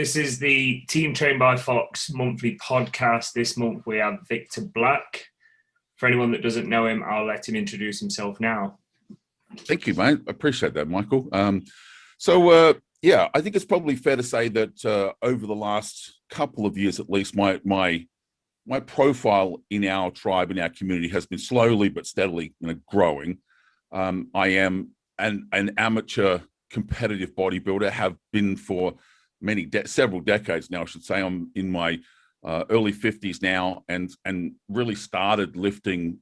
This is the Team Trained by Fox monthly podcast. This month we have Victor Black. For anyone that doesn't know him, I'll let him introduce himself now. Thank you, mate. I appreciate that, Michael. I think it's probably fair to say that over the last couple of years, at least, my profile in our tribe, in our community, has been slowly but steadily growing. I am an amateur competitive bodybuilder, have been for several decades now, I should say. I'm in my early 50s now, and really started lifting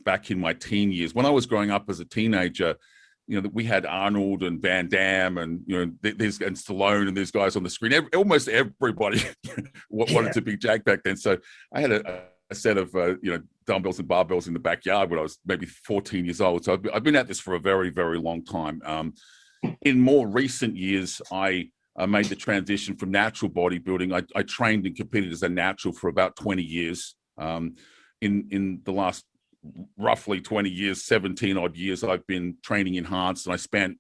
back in my teen years. When I was growing up as a teenager, we had Arnold and Van Damme and and Stallone and these guys on the screen. Almost everybody wanted to be jacked back then. So I had a set of dumbbells and barbells in the backyard when I was maybe 14 years old. So I've been at this for a very, very long time. In more recent years, I made the transition from natural bodybuilding. I trained and competed as a natural for about 20 years. In the last roughly 20 years, 17 odd years, I've been training enhanced, and I spent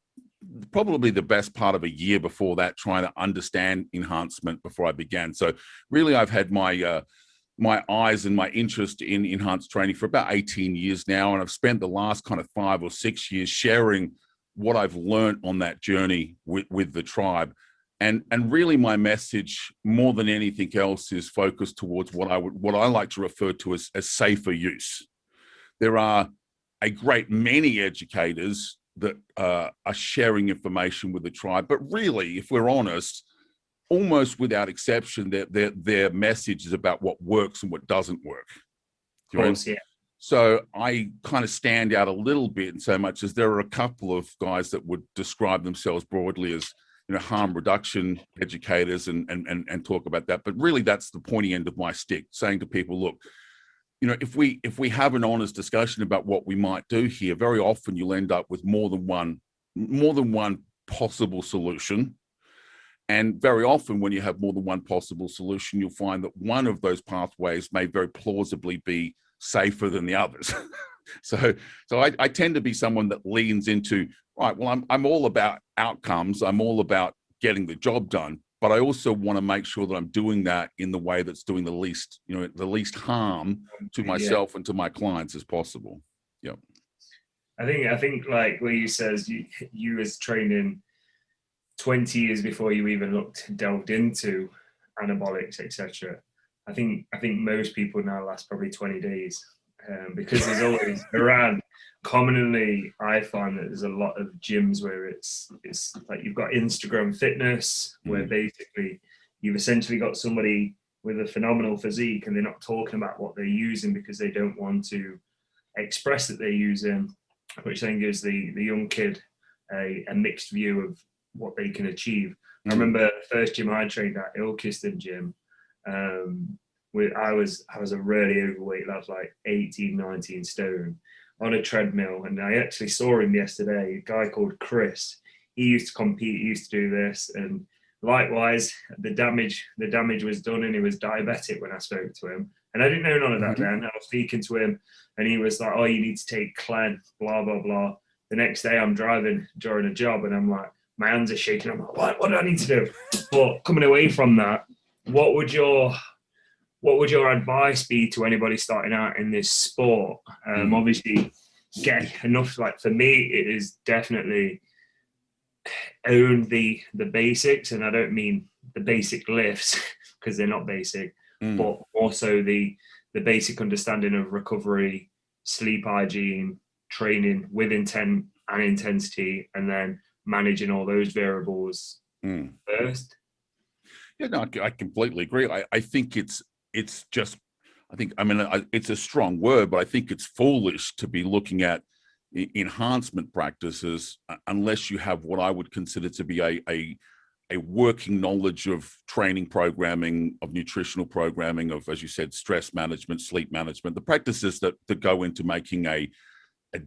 probably the best part of a year before that trying to understand enhancement before I began. So really, I've had my eyes and my interest in enhanced training for about 18 years now, and I've spent the last kind of 5 or 6 years sharing what I've learned on that journey with the tribe. And really, my message, more than anything else, is focused towards what I like to refer to as safer use. There are a great many educators that are sharing information with the tribe, but really, if we're honest, almost without exception, their message is about what works and what doesn't work. Of course, yeah. So I kind of stand out a little bit in so much as there are a couple of guys that would describe themselves broadly as harm reduction educators and talk about that. But really, that's the pointy end of my stick, saying to people, look, if we have an honest discussion about what we might do here, very often you'll end up with more than one possible solution. And very often when you have more than one possible solution, you'll find that one of those pathways may very plausibly be safer than the others. So I tend to be someone that leans into, right, well, I'm all about outcomes. I'm all about getting the job done. But I also want to make sure that I'm doing that in the way that's doing the least harm to myself and to my clients as possible. Yeah. I think like where you says you was training 20 years before you even delved into anabolics, etc. I think most people now last probably 20 days because there's always around. Commonly, I find that there's a lot of gyms where it's like you've got Instagram fitness, where basically you've essentially got somebody with a phenomenal physique and they're not talking about what they're using because they don't want to express that they're using, which then gives the young kid a mixed view of what they can achieve. I remember the first gym I trained at, Ilkeston Gym, I was a really overweight lad, like 18, 19 stone, on a treadmill, and I actually saw him yesterday, a guy called Chris. He used to compete, he used to do this, and likewise, the damage was done, and he was diabetic when I spoke to him. And I didn't know none of that then. I was speaking to him, and he was like, oh, you need to take Clen, blah, blah, blah. The next day, I'm driving during a job, and I'm like, my hands are shaking. I'm like, what do I need to do? But coming away from that, what would your advice be to anybody starting out in this sport? Obviously, get enough. Like for me, it is definitely own the basics, and I don't mean the basic lifts because they're not basic, but also the basic understanding of recovery, sleep hygiene, training with intent and intensity, and then managing all those variables first. Yeah, no, I completely agree. I think it's a strong word, but I think it's foolish to be looking at enhancement practices unless you have what I would consider to be a working knowledge of training programming, of nutritional programming, of, as you said, stress management, sleep management, the practices that go into making a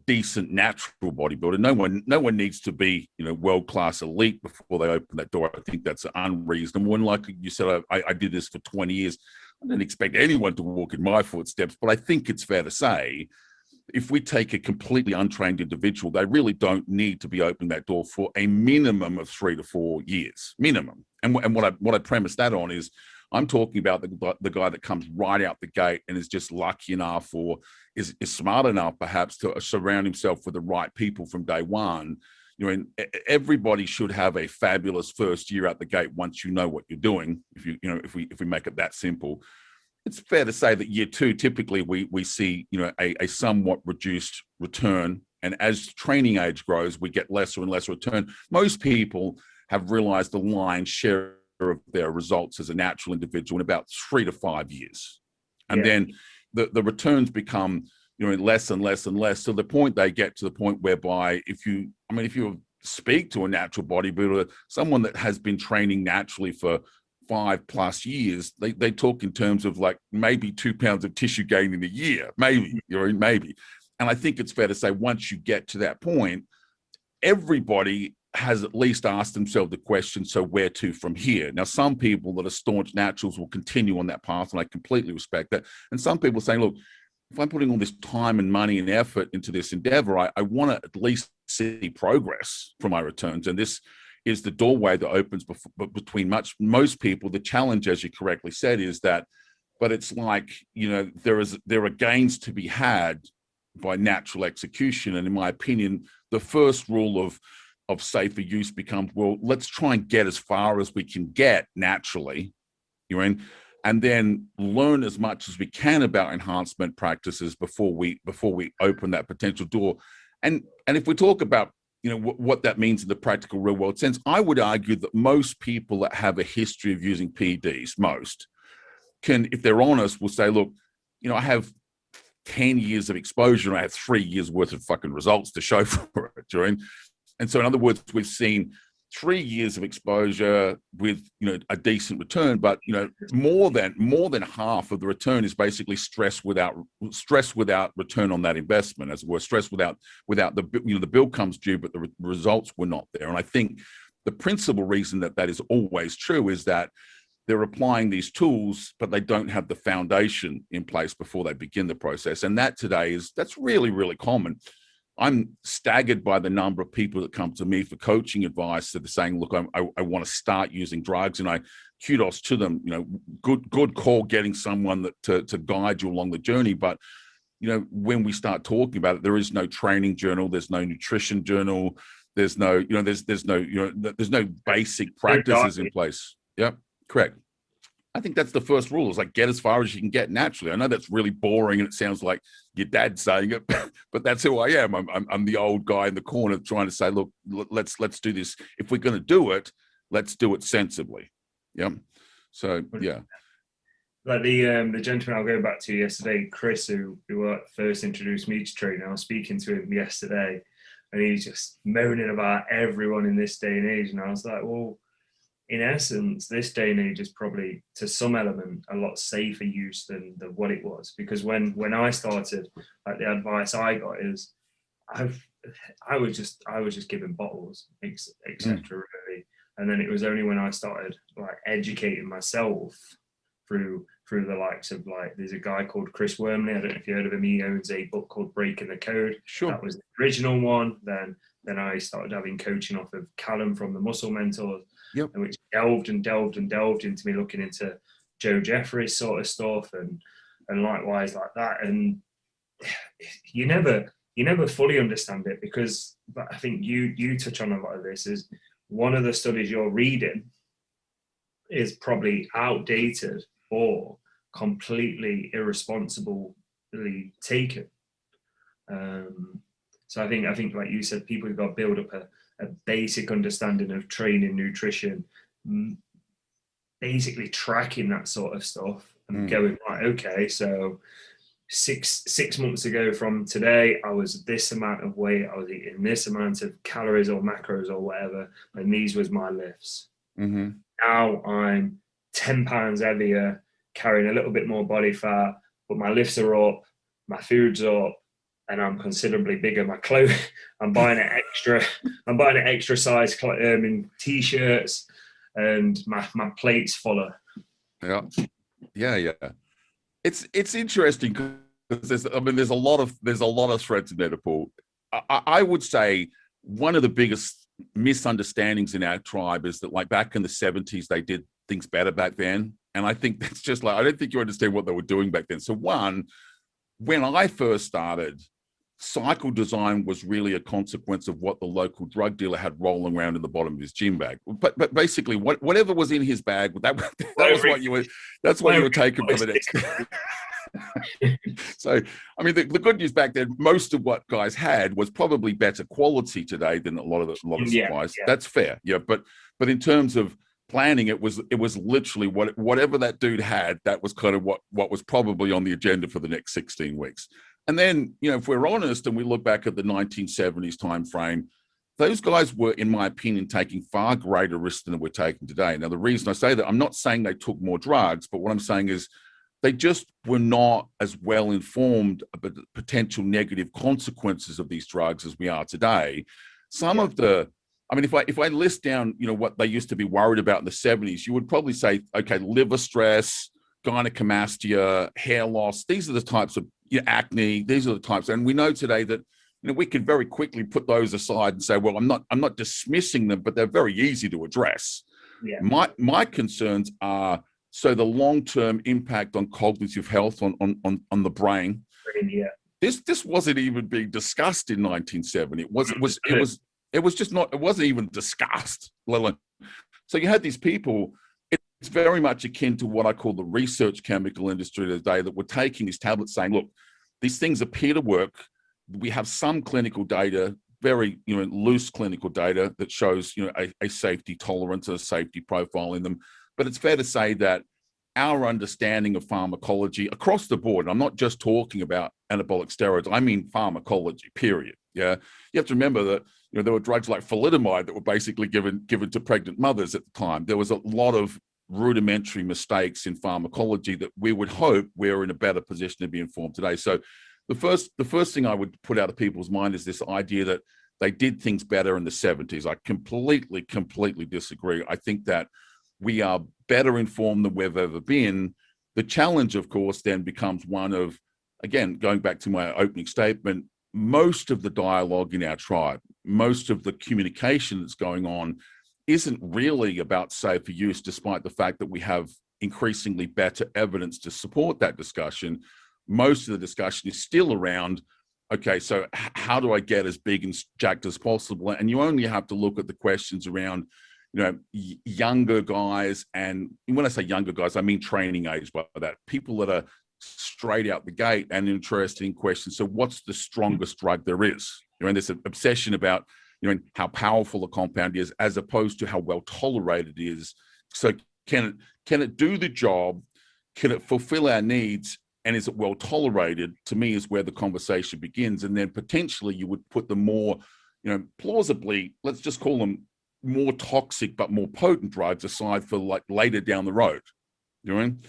decent natural bodybuilder. No one needs to be world-class elite before they open that door. I think that's unreasonable. And like you said, I did this for 20 years. I didn't expect anyone to walk in my footsteps, but I think it's fair to say if we take a completely untrained individual, they really don't need to be opening that door for a minimum of 3 to 4 years, minimum. And what I premise that on is I'm talking about the guy that comes right out the gate and is just lucky enough or is smart enough perhaps to surround himself with the right people from day one. And everybody should have a fabulous first year out the gate once you know what you're doing. If we make it that simple, it's fair to say that year two, typically we see, a somewhat reduced return. And as training age grows, we get lesser and lesser return. Most people have realized the lion's share of their results as a natural individual in about 3 to 5 years. And then the returns become, less and less and less, to the point they get to the point whereby if you speak to a natural bodybuilder, someone that has been training naturally for 5+ years, they talk in terms of like maybe 2 pounds of tissue gain in a year, maybe. And I think it's fair to say once you get to that point, everybody has at least asked themselves the question, so where to from here? Now, some people that are staunch naturals will continue on that path, and I completely respect that. And some people are saying, look, if I'm putting all this time and money and effort into this endeavor, I want to at least see progress from my returns. And this is the doorway that opens between most people. The challenge, as you correctly said, is that, but it's like, there are gains to be had by natural execution. And in my opinion, the first rule of safer use becomes, well, let's try and get as far as we can get naturally, and then learn as much as we can about enhancement practices before we open that potential door. And if we talk about, what that means in the practical real world sense, I would argue that most people that have a history of using PEDs, most can, if they're honest, will say, look, I have 10 years of exposure and I have 3 years worth of fucking results to show for it. And so in other words, we've seen 3 years of exposure with, a decent return, but, more than half of the return is basically stress without return on that investment, as it were, stress without the bill comes due, but the results were not there. And I think the principal reason that is always true is that they're applying these tools, but they don't have the foundation in place before they begin the process. And that that's really, really common. I'm staggered by the number of people that come to me for coaching advice that are saying, look, I want to start using drugs, and kudos to them, good call getting someone to guide you along the journey. But, when we start talking about it, there is no training journal, there's no nutrition journal, there's no, there's no basic practices in place. Yep, correct. I think that's the first rule, is like, get as far as you can get naturally. I know that's really boring and it sounds like your dad saying it, but that's who I am. I'm the old guy in the corner trying to say, look, let's do this. If we're going to do it, let's do it sensibly. Yeah. So, yeah. Like the gentleman I'll go back to yesterday, Chris, who first introduced me to training, I was speaking to him yesterday and he's just moaning about everyone in this day and age. And I was like, well, in essence, this day and age is probably, to some element, a lot safer use than what it was. Because when I started, like, the advice I got is, I was just giving bottles, etc. Really. And then it was only when I started like educating myself through the likes of, like, there's a guy called Chris Wormley. I don't know if you heard of him. He owns a book called Breaking the Code. Sure. That was the original one. Then I started having coaching off of Callum from the Muscle Mentors. Yep. Which delved into me looking into Joe Jeffries sort of stuff and likewise like that. And you never fully understand it, because I think you touch on a lot of this, is one of the studies you're reading is probably outdated or completely irresponsibly taken. So I think like you said, people have got to build up a basic understanding of training, nutrition, basically tracking that sort of stuff and going, right, okay, so six months ago from today, I was this amount of weight, I was eating this amount of calories or macros or whatever, and these was my lifts. Now I'm 10 pounds heavier, carrying a little bit more body fat, but my lifts are up, my food's up, and I'm considerably bigger. My clothes, I'm buying an extra size in t-shirts, and my plate's fuller. Yeah. It's interesting because there's a lot of threads in there to pull. I would say one of the biggest misunderstandings in our tribe is that, like, back in the 70s, they did things better back then. And I think that's just like, I don't think you understand what they were doing back then. So one, when I first started, cycle design was really a consequence of what the local drug dealer had rolling around in the bottom of his gym bag. But basically, whatever was in his bag, that was what you were. That's what you were taking for the next. So, I mean, the good news back then, most of what guys had was probably better quality today than a lot of supplies. Yeah. That's fair, yeah. But in terms of planning, it was literally whatever that dude had. That was kind of what was probably on the agenda for the next 16 weeks. And then, you know, if we're honest and we look back at the 1970s time frame, those guys were, in my opinion, taking far greater risks than we're taking today. Now, the reason I say that, I'm not saying they took more drugs, but what I'm saying is they just were not as well informed about the potential negative consequences of these drugs as we are today. Some of the, I mean, if I list down, you know, what they used to be worried about in the 70s, you would probably say, okay, liver stress, gynecomastia, hair loss, these are the types of, you know, acne, these are the types. And we know today that, you know, we could very quickly put those aside and say, well, I'm not dismissing them, but they're very easy to address. Yeah. My concerns are, so the long-term impact on cognitive health on the brain. Yeah. This wasn't even being discussed in 1970. It was just not, it wasn't even discussed. So you had these people, it's very much akin to what I call the research chemical industry today, that were taking these tablets saying, look, these things appear to work. We have some clinical data, very, you know, loose clinical data that shows, you know, a safety tolerance, a safety profile in them. But it's fair to say that our understanding of pharmacology across the board, and I'm not just talking about anabolic steroids, I mean pharmacology, period. Yeah. You have to remember that, you know, there were drugs like thalidomide that were basically given to pregnant mothers at the time. There was a lot of rudimentary mistakes in pharmacology that we would hope we're in a better position to be informed today. So the first thing I would put out of people's mind is this idea that they did things better in the 70s. I completely disagree. I think that we are better informed than we've ever been. The challenge, of course, then becomes one of, again, going back to my opening statement, most of the dialogue in our tribe, most of the communication that's going on isn't really about safer use, despite the fact that we have increasingly better evidence to support that discussion. Most of the discussion is still around, okay, so how do I get as big and jacked as possible? And you only have to look at the questions around, you know, younger guys. And when I say younger guys, I mean training age by that. People that are straight out the gate and interested in questions. So what's the strongest drug there is? You know, and there's an obsession about, you know, how powerful a compound is as opposed to how well tolerated it is. So can it do the job? Can it fulfill our needs? And is it well tolerated? To me, is where the conversation begins. And then potentially you would put the more, you know, plausibly, let's just call them more toxic but more potent drugs aside for like later down the road. You know what I mean?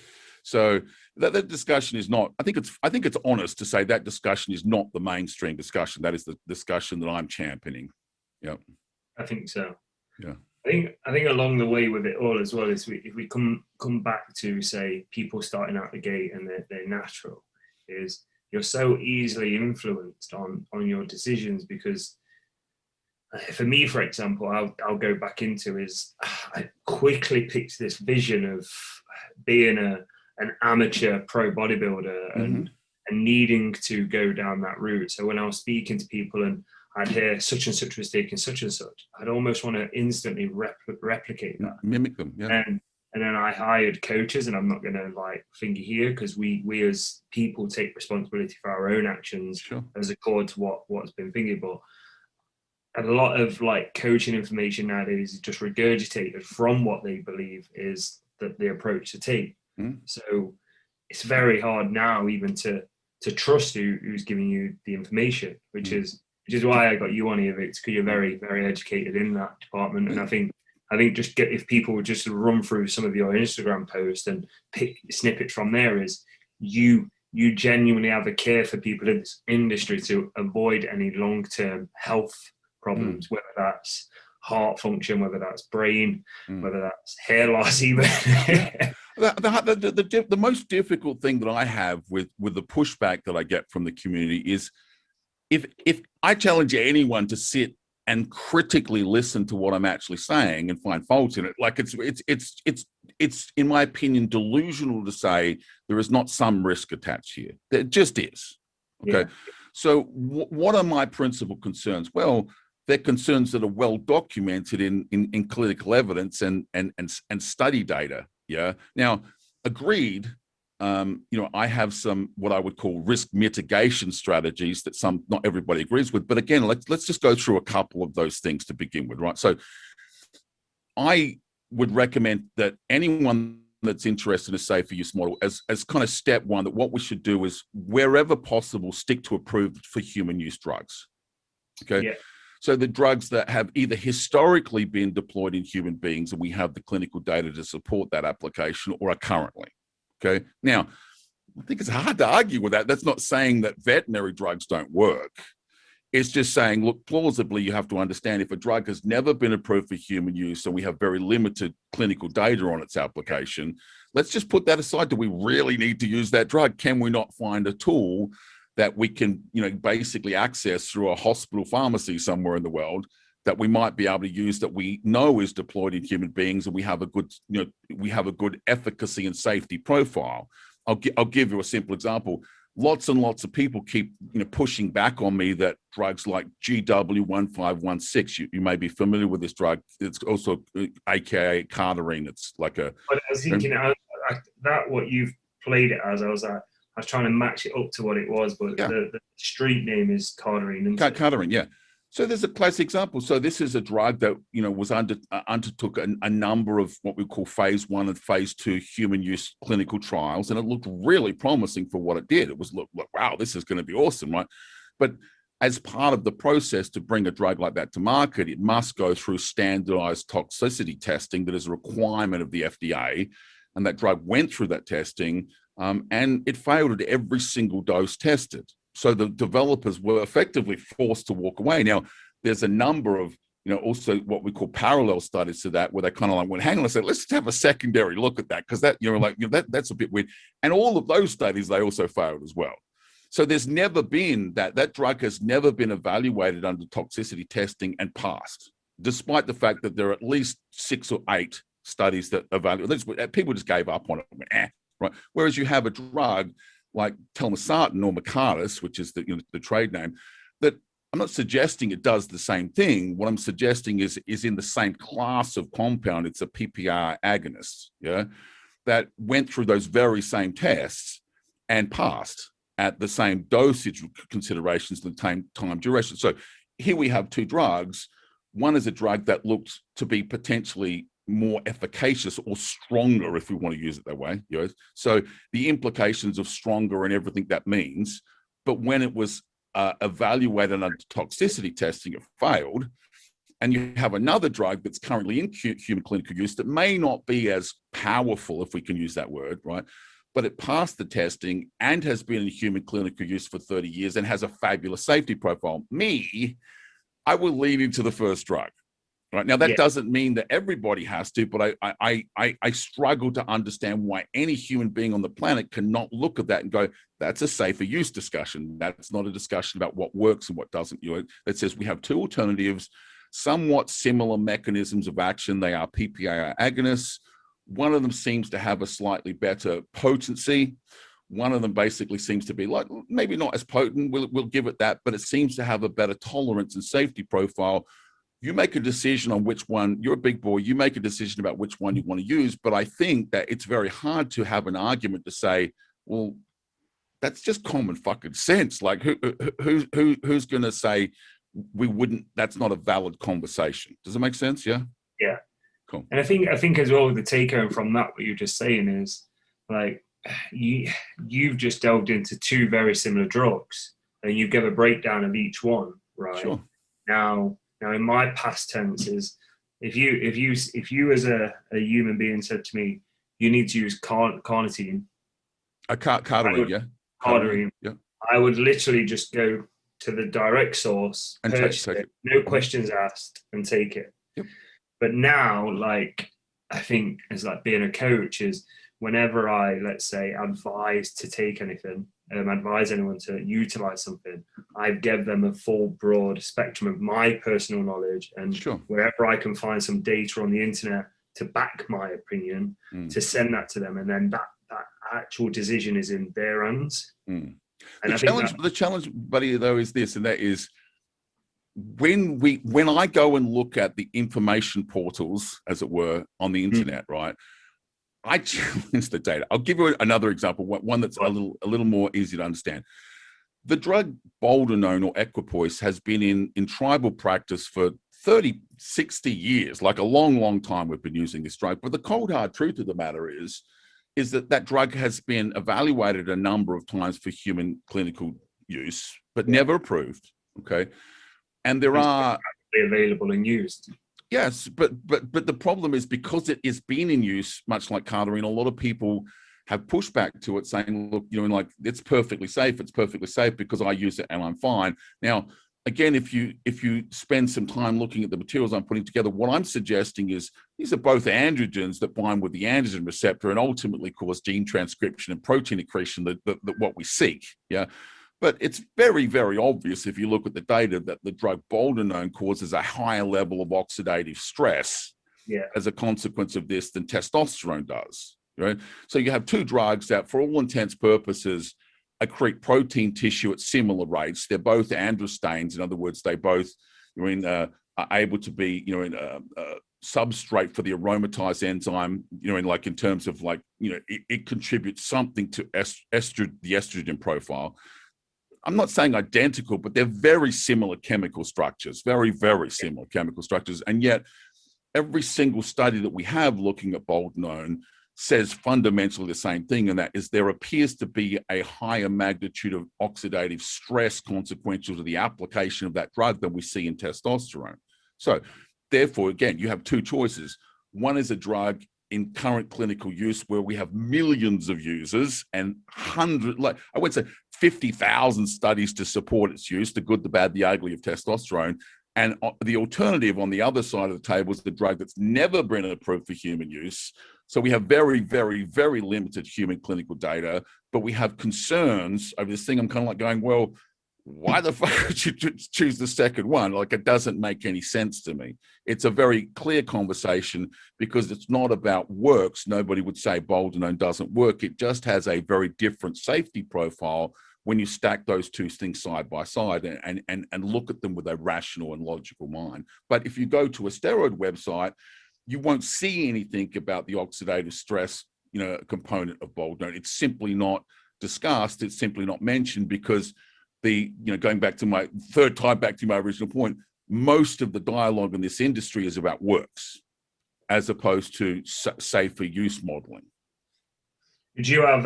So that discussion is not, I think it's honest to say that discussion is not the mainstream discussion. That is the discussion that I'm championing. Yeah, I think so. Yeah, I think along the way with it all as well is if we come back to, say, people starting out the gate and they're natural, is you're so easily influenced on your decisions. Because for me, for example, I'll go back into is I quickly picked this vision of being an amateur pro bodybuilder and needing to go down that route. So when I was speaking to people and I'd hear such and such was taking such and such, I'd almost want to instantly replicate that, mimic them. Yeah. And then I hired coaches, and I'm not going to like finger here, because we as people take responsibility for our own actions, Sure, as accord to what's been fingered. But a lot of like coaching information nowadays is just regurgitated from what they believe is the approach to take. So it's very hard now even to trust who's giving you the information, which is why I got you on here, Victor, because you're very, very educated in that department. And I think just if people would just run through some of your Instagram posts and pick snippets from there, is you genuinely have a care for people in this industry to avoid any long-term health problems, whether that's heart function, whether that's brain, whether that's hair loss even. The most difficult thing that I have with the pushback that I get from the community is if I challenge anyone to sit and critically listen to what I'm actually saying and find fault in it. Like it's in my opinion delusional to say there is not some risk attached here. There just is. Okay. Yeah. So what are my principal concerns? Well, they're concerns that are well documented in clinical evidence and study data. Yeah. Now, agreed. I have some what I would call risk mitigation strategies that not everybody agrees with. But again, let's just go through a couple of those things to begin with, right? So I would recommend that anyone that's interested in a safer use model as kind of step one, that what we should do is wherever possible, stick to approved for human use drugs. Okay. Yeah. So the drugs that have either historically been deployed in human beings and we have the clinical data to support that application, or are currently. Okay. Now, I think it's hard to argue with that. That's not saying that veterinary drugs don't work. It's just saying, look, plausibly, you have to understand if a drug has never been approved for human use and we have very limited clinical data on its application, let's just put that aside. Do we really need to use that drug? Can we not find a tool that we can, basically access through a hospital pharmacy somewhere in the world that we might be able to use, that we know is deployed in human beings, and we have a good, efficacy and safety profile? I'll give you a simple example. Lots and lots of people keep pushing back on me that drugs like GW1516, you may be familiar with this drug. It's also AKA Cardarine. It's like a. But I was thinking that what you've played it as, I was trying to match it up to what it was, but the street name is Cardarine. Cardarine, yeah. So there's a classic example. So this is a drug that was undertook a number of what we call phase 1 and phase 2 human use clinical trials, and it looked really promising for what it did. It was look wow, this is going to be awesome, right? But as part of the process to bring a drug like that to market, it must go through standardized toxicity testing that is a requirement of the FDA, and that drug went through that testing, and it failed at every single dose tested. So the developers were effectively forced to walk away. Now, there's a number of, also what we call parallel studies to that, where they kind of like went, hang on a second, let's just have a secondary look at that, because that, that's a bit weird. And all of those studies, they also failed as well. So there's never been that drug has never been evaluated under toxicity testing and passed, despite the fact that there are at least 6 or 8 studies that evaluate. People just gave up on it. Went, right. Whereas you have a drug like telmisartan or Mecartis, which is the trade name, that I'm not suggesting it does the same thing. What I'm suggesting is in the same class of compound. It's a PPR agonist, that went through those very same tests and passed at the same dosage considerations, the same time duration. So here we have 2 drugs. One is a drug that looked to be potentially more efficacious or stronger, if we want to use it that way. So the implications of stronger and everything that means, but when it was evaluated under toxicity testing, it failed. And you have another drug that's currently in human clinical use that may not be as powerful, if we can use that word, right? But it passed the testing and has been in human clinical use for 30 years and has a fabulous safety profile. I will lean into the first drug. Right now, that doesn't mean that everybody has to, but I struggle to understand why any human being on the planet cannot look at that and go, that's a safer use discussion. That's not a discussion about what works and what doesn't. That says we have 2 alternatives, somewhat similar mechanisms of action. They are PPAR agonists. One of them seems to have a slightly better potency. One of them basically seems to be like, maybe not as potent, we'll give it that, but it seems to have a better tolerance and safety profile. You make a decision on which one. You're a big boy. You make a decision about which one you want to use. But I think that it's very hard to have an argument to say, well, that's just common fucking sense. Like who's going to say we wouldn't? That's not a valid conversation. Does it make sense? Yeah. Yeah. Cool. And I think as well, the take home from that, what you're just saying is like you've just delved into 2 very similar drugs, and you give a breakdown of each one, right? Sure. Now, in my past tenses, if you as a human being said to me, you need to use carnitine, Cardarine, yeah, I would literally just go to the direct source and take it, no questions asked, and take it. Yep. But now, like, I think as like being a coach is whenever I, let's say, advise to take anything, advise anyone to utilize something, I've given them a full broad spectrum of my personal knowledge, and Sure. wherever I can find some data on the internet to back my opinion, to send that to them, and then that actual decision is in their hands. Mm. And The challenge, buddy, though, is this, and that is when I go and look at the information portals, as it were, on the internet, right? I challenge the data. I'll give you another example, one that's a little more easy to understand. The drug boldenone or equipoise has been in tribal practice for 30, 60 years, like a long, long time we've been using this drug. But the cold hard truth of the matter is that drug has been evaluated a number of times for human clinical use, but never approved. Okay. And there are available and used. Yes, but the problem is, because it is been in use, much like Cardarine, a lot of people have pushed back to it, saying, look, like, it's perfectly safe. It's perfectly safe because I use it and I'm fine. Now, again, if you spend some time looking at the materials I'm putting together, what I'm suggesting is these are both androgens that bind with the androgen receptor and ultimately cause gene transcription and protein accretion, that what we seek. Yeah. But it's very, very obvious if you look at the data that the drug boldenone causes a higher level of oxidative stress as a consequence of this than testosterone does, right? So you have two drugs that, for all intents and purposes, accrete protein tissue at similar rates. They're both androstanes. In other words, they both are able to be, substrate for the aromatase enzyme, in terms of it contributes something to the estrogen profile. I'm not saying identical, but they're very similar chemical structures, very, very similar chemical structures. And yet every single study that we have looking at boldenone says fundamentally the same thing, and that is there appears to be a higher magnitude of oxidative stress consequential to the application of that drug than we see in testosterone. So therefore, again, you have two choices. One is a drug in current clinical use where we have millions of users and I would say 50,000 studies to support its use, the good, the bad, the ugly of testosterone. And the alternative on the other side of the table is the drug that's never been approved for human use. So we have very, very, very limited human clinical data, but we have concerns over this thing. I'm kind of like going, well, why the fuck would you choose the second one? Like, it doesn't make any sense to me. It's a very clear conversation because it's not about works. Nobody would say boldenone doesn't work. It just has a very different safety profile when you stack those two things side by side and look at them with a rational and logical mind. But if you go to a steroid website, you won't see anything about the oxidative stress, component of boldenone. It's simply not discussed. It's simply not mentioned because going back to my third time back to my original point, most of the dialogue in this industry is about works as opposed to safer use modeling. Did you have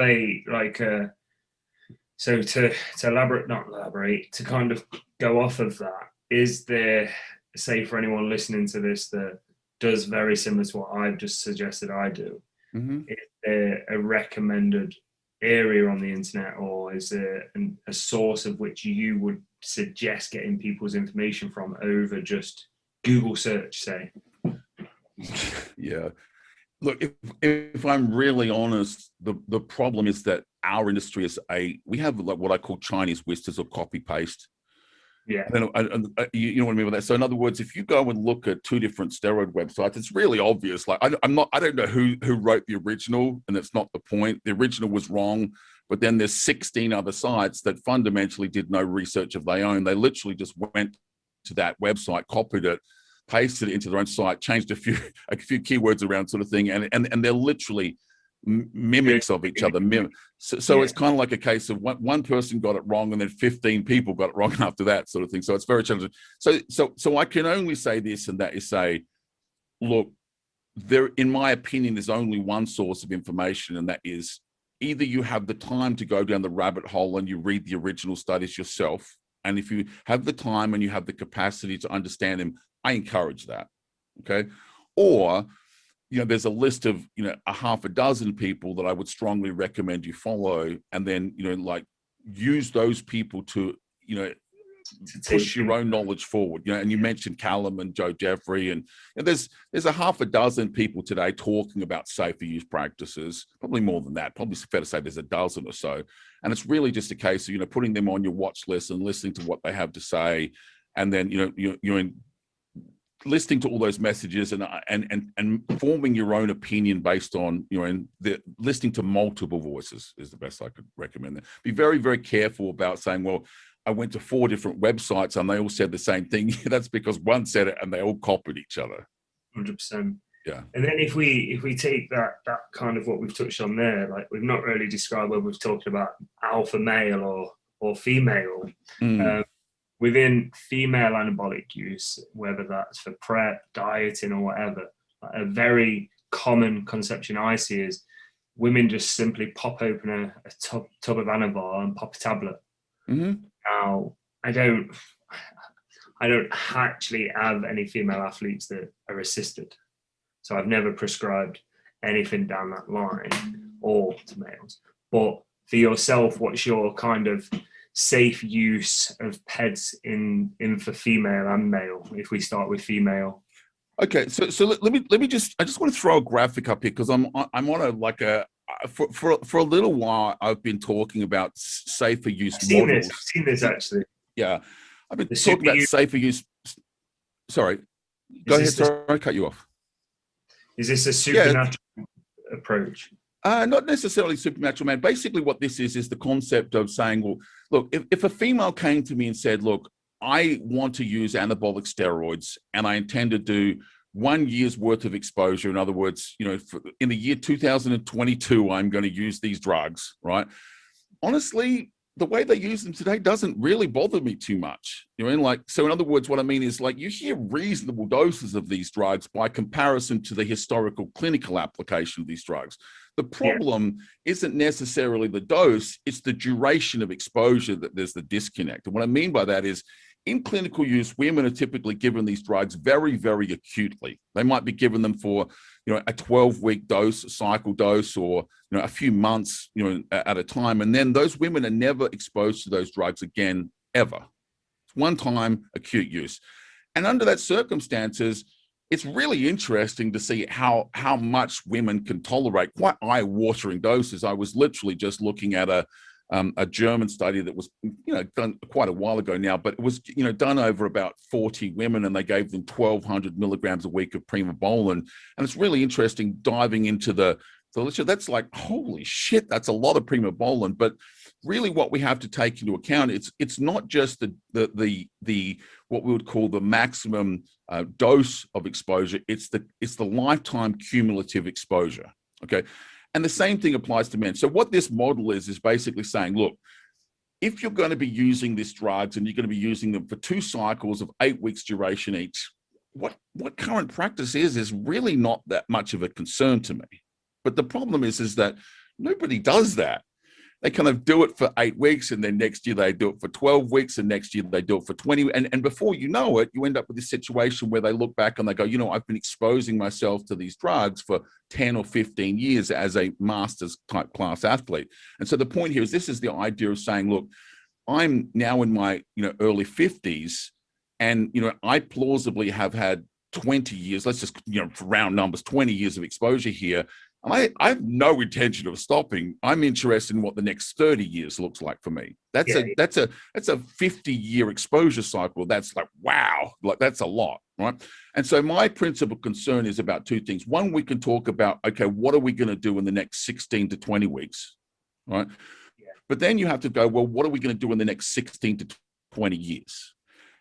so to elaborate, to kind of go off of that, is there, say for anyone listening to this that does very similar to what I've just suggested I do, is there a recommended area on the internet, or is there a source of which you would suggest getting people's information from over just Google search, say? Yeah. Look, if I'm really honest, the problem is that our industry is we have what I call Chinese whistles or copy paste. Yeah. And you know what I mean with that. So in other words, if you go and look at two different steroid websites, it's really obvious. Like I don't know who wrote the original, and that's not the point. The original was wrong, but then there's 16 other sites that fundamentally did no research of their own. They literally just went to that website, copied it, pasted it into their own site, changed a few keywords around, sort of thing, and they're literally mimics of each other. So it's kind of like a case of one person got it wrong and then 15 people got it wrong after that, sort of thing. So it's very challenging. So I can only say this, and that is say, look, there, in my opinion, there's only one source of information, and that is either you have the time to go down the rabbit hole and you read the original studies yourself. And if you have the time and you have the capacity to understand them, I encourage that. Okay. Or, there's a list of, a half a dozen people that I would strongly recommend you follow, and then, use those people to, push your own knowledge forward. And you mentioned Callum and Joe Jeffrey, and there's a half a dozen people today talking about safer use practices, probably more than that, probably fair to say there's a dozen or so. And it's really just a case of, putting them on your watch list and listening to what they have to say. And then, you're in listening to all those messages and forming your own opinion based on, listening to multiple voices is the best I could recommend. That. Be very, very careful about saying, well, I went to 4 different websites and they all said the same thing. That's because one said it and they all copied each other. 100%. Yeah. And then if we take that kind of what we've touched on there, like we've not really described whether we've talked about alpha male or female. Within female anabolic use, whether that's for prep, dieting, or whatever, a very common conception I see is women just simply pop open a tub of Anavar and pop a tablet. Now, I don't actually have any female athletes that are assisted. So I've never prescribed anything down that line or to males. But for yourself, what's your kind of safe use of PEDs in for female and male, if we start with female? Okay, so let me just, I just want to throw a graphic up here because I'm on for a little while I've been talking about safer use models. I've seen this actually. Yeah, I've been talking about safer use. Sorry, go ahead. Sorry, I cut you off. Is this a supernatural approach? Not necessarily supernatural, man. Basically what this is the concept of saying, well, look, if a female came to me and said, look, I want to use anabolic steroids and I intend to do 1 year's worth of exposure. In other words, in the year 2022, I'm going to use these drugs, right? Honestly, the way they use them today doesn't really bother me too much. So in other words, what I mean is you hear reasonable doses of these drugs by comparison to the historical clinical application of these drugs. The problem isn't necessarily the dose, it's the duration of exposure that there's the disconnect. And what I mean by that is in clinical use, women are typically given these drugs very, very acutely. They might be given them for, a 12-week dose, a cycle dose, or, a few months, at a time. And then those women are never exposed to those drugs again, ever. It's one-time acute use. And under that circumstances, it's really interesting to see how much women can tolerate quite eye-watering doses. I was literally just looking at a German study that was, done quite a while ago now, but it was, done over about 40 women, and they gave them 1,200 milligrams a week of primobolan. And it's really interesting diving into the literature. That's like, holy shit, that's a lot of primobolan. But really, what we have to take into account, it's not just the what we would call the maximum dose of exposure. It's the lifetime cumulative exposure. Okay. And the same thing applies to men. So what this model is basically saying, look, if you're going to be using these drugs and you're going to be using them for 2 cycles of 8 weeks duration each, what current practice is really not that much of a concern to me. But the problem is that nobody does that. They kind of do it for 8 weeks, and then next year they do it for 12 weeks, and next year they do it for 20. And before you know it, you end up with this situation where they look back and they go, I've been exposing myself to these drugs for 10 or 15 years as a master's type class athlete. And so the point here is this is the idea of saying, look, I'm now in my early 50s, and I plausibly have had 20 years, let's just, for round numbers, 20 years of exposure here. I have no intention of stopping. I'm interested in what the next 30 years looks like for me. That's a 50-year exposure cycle. That's like, wow, that's a lot, right? And so my principal concern is about 2 things. One, we can talk about, okay, what are we going to do in the next 16 to 20 weeks, right? Yeah. But then you have to go, well, what are we going to do in the next 16 to 20 years?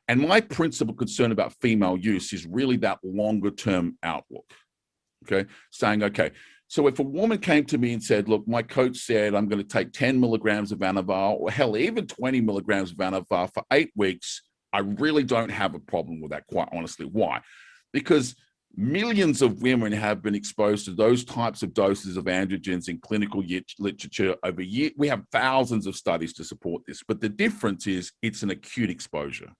And my principal concern about female use is really that longer term outlook, okay? Saying, okay, so if a woman came to me and said, look, my coach said I'm going to take 10 milligrams of Anavar, or hell, even 20 milligrams of Anavar for 8 weeks, I really don't have a problem with that, quite honestly. Why? Because millions of women have been exposed to those types of doses of androgens in clinical literature over years. We have thousands of studies to support this, but the difference is it's an acute exposure,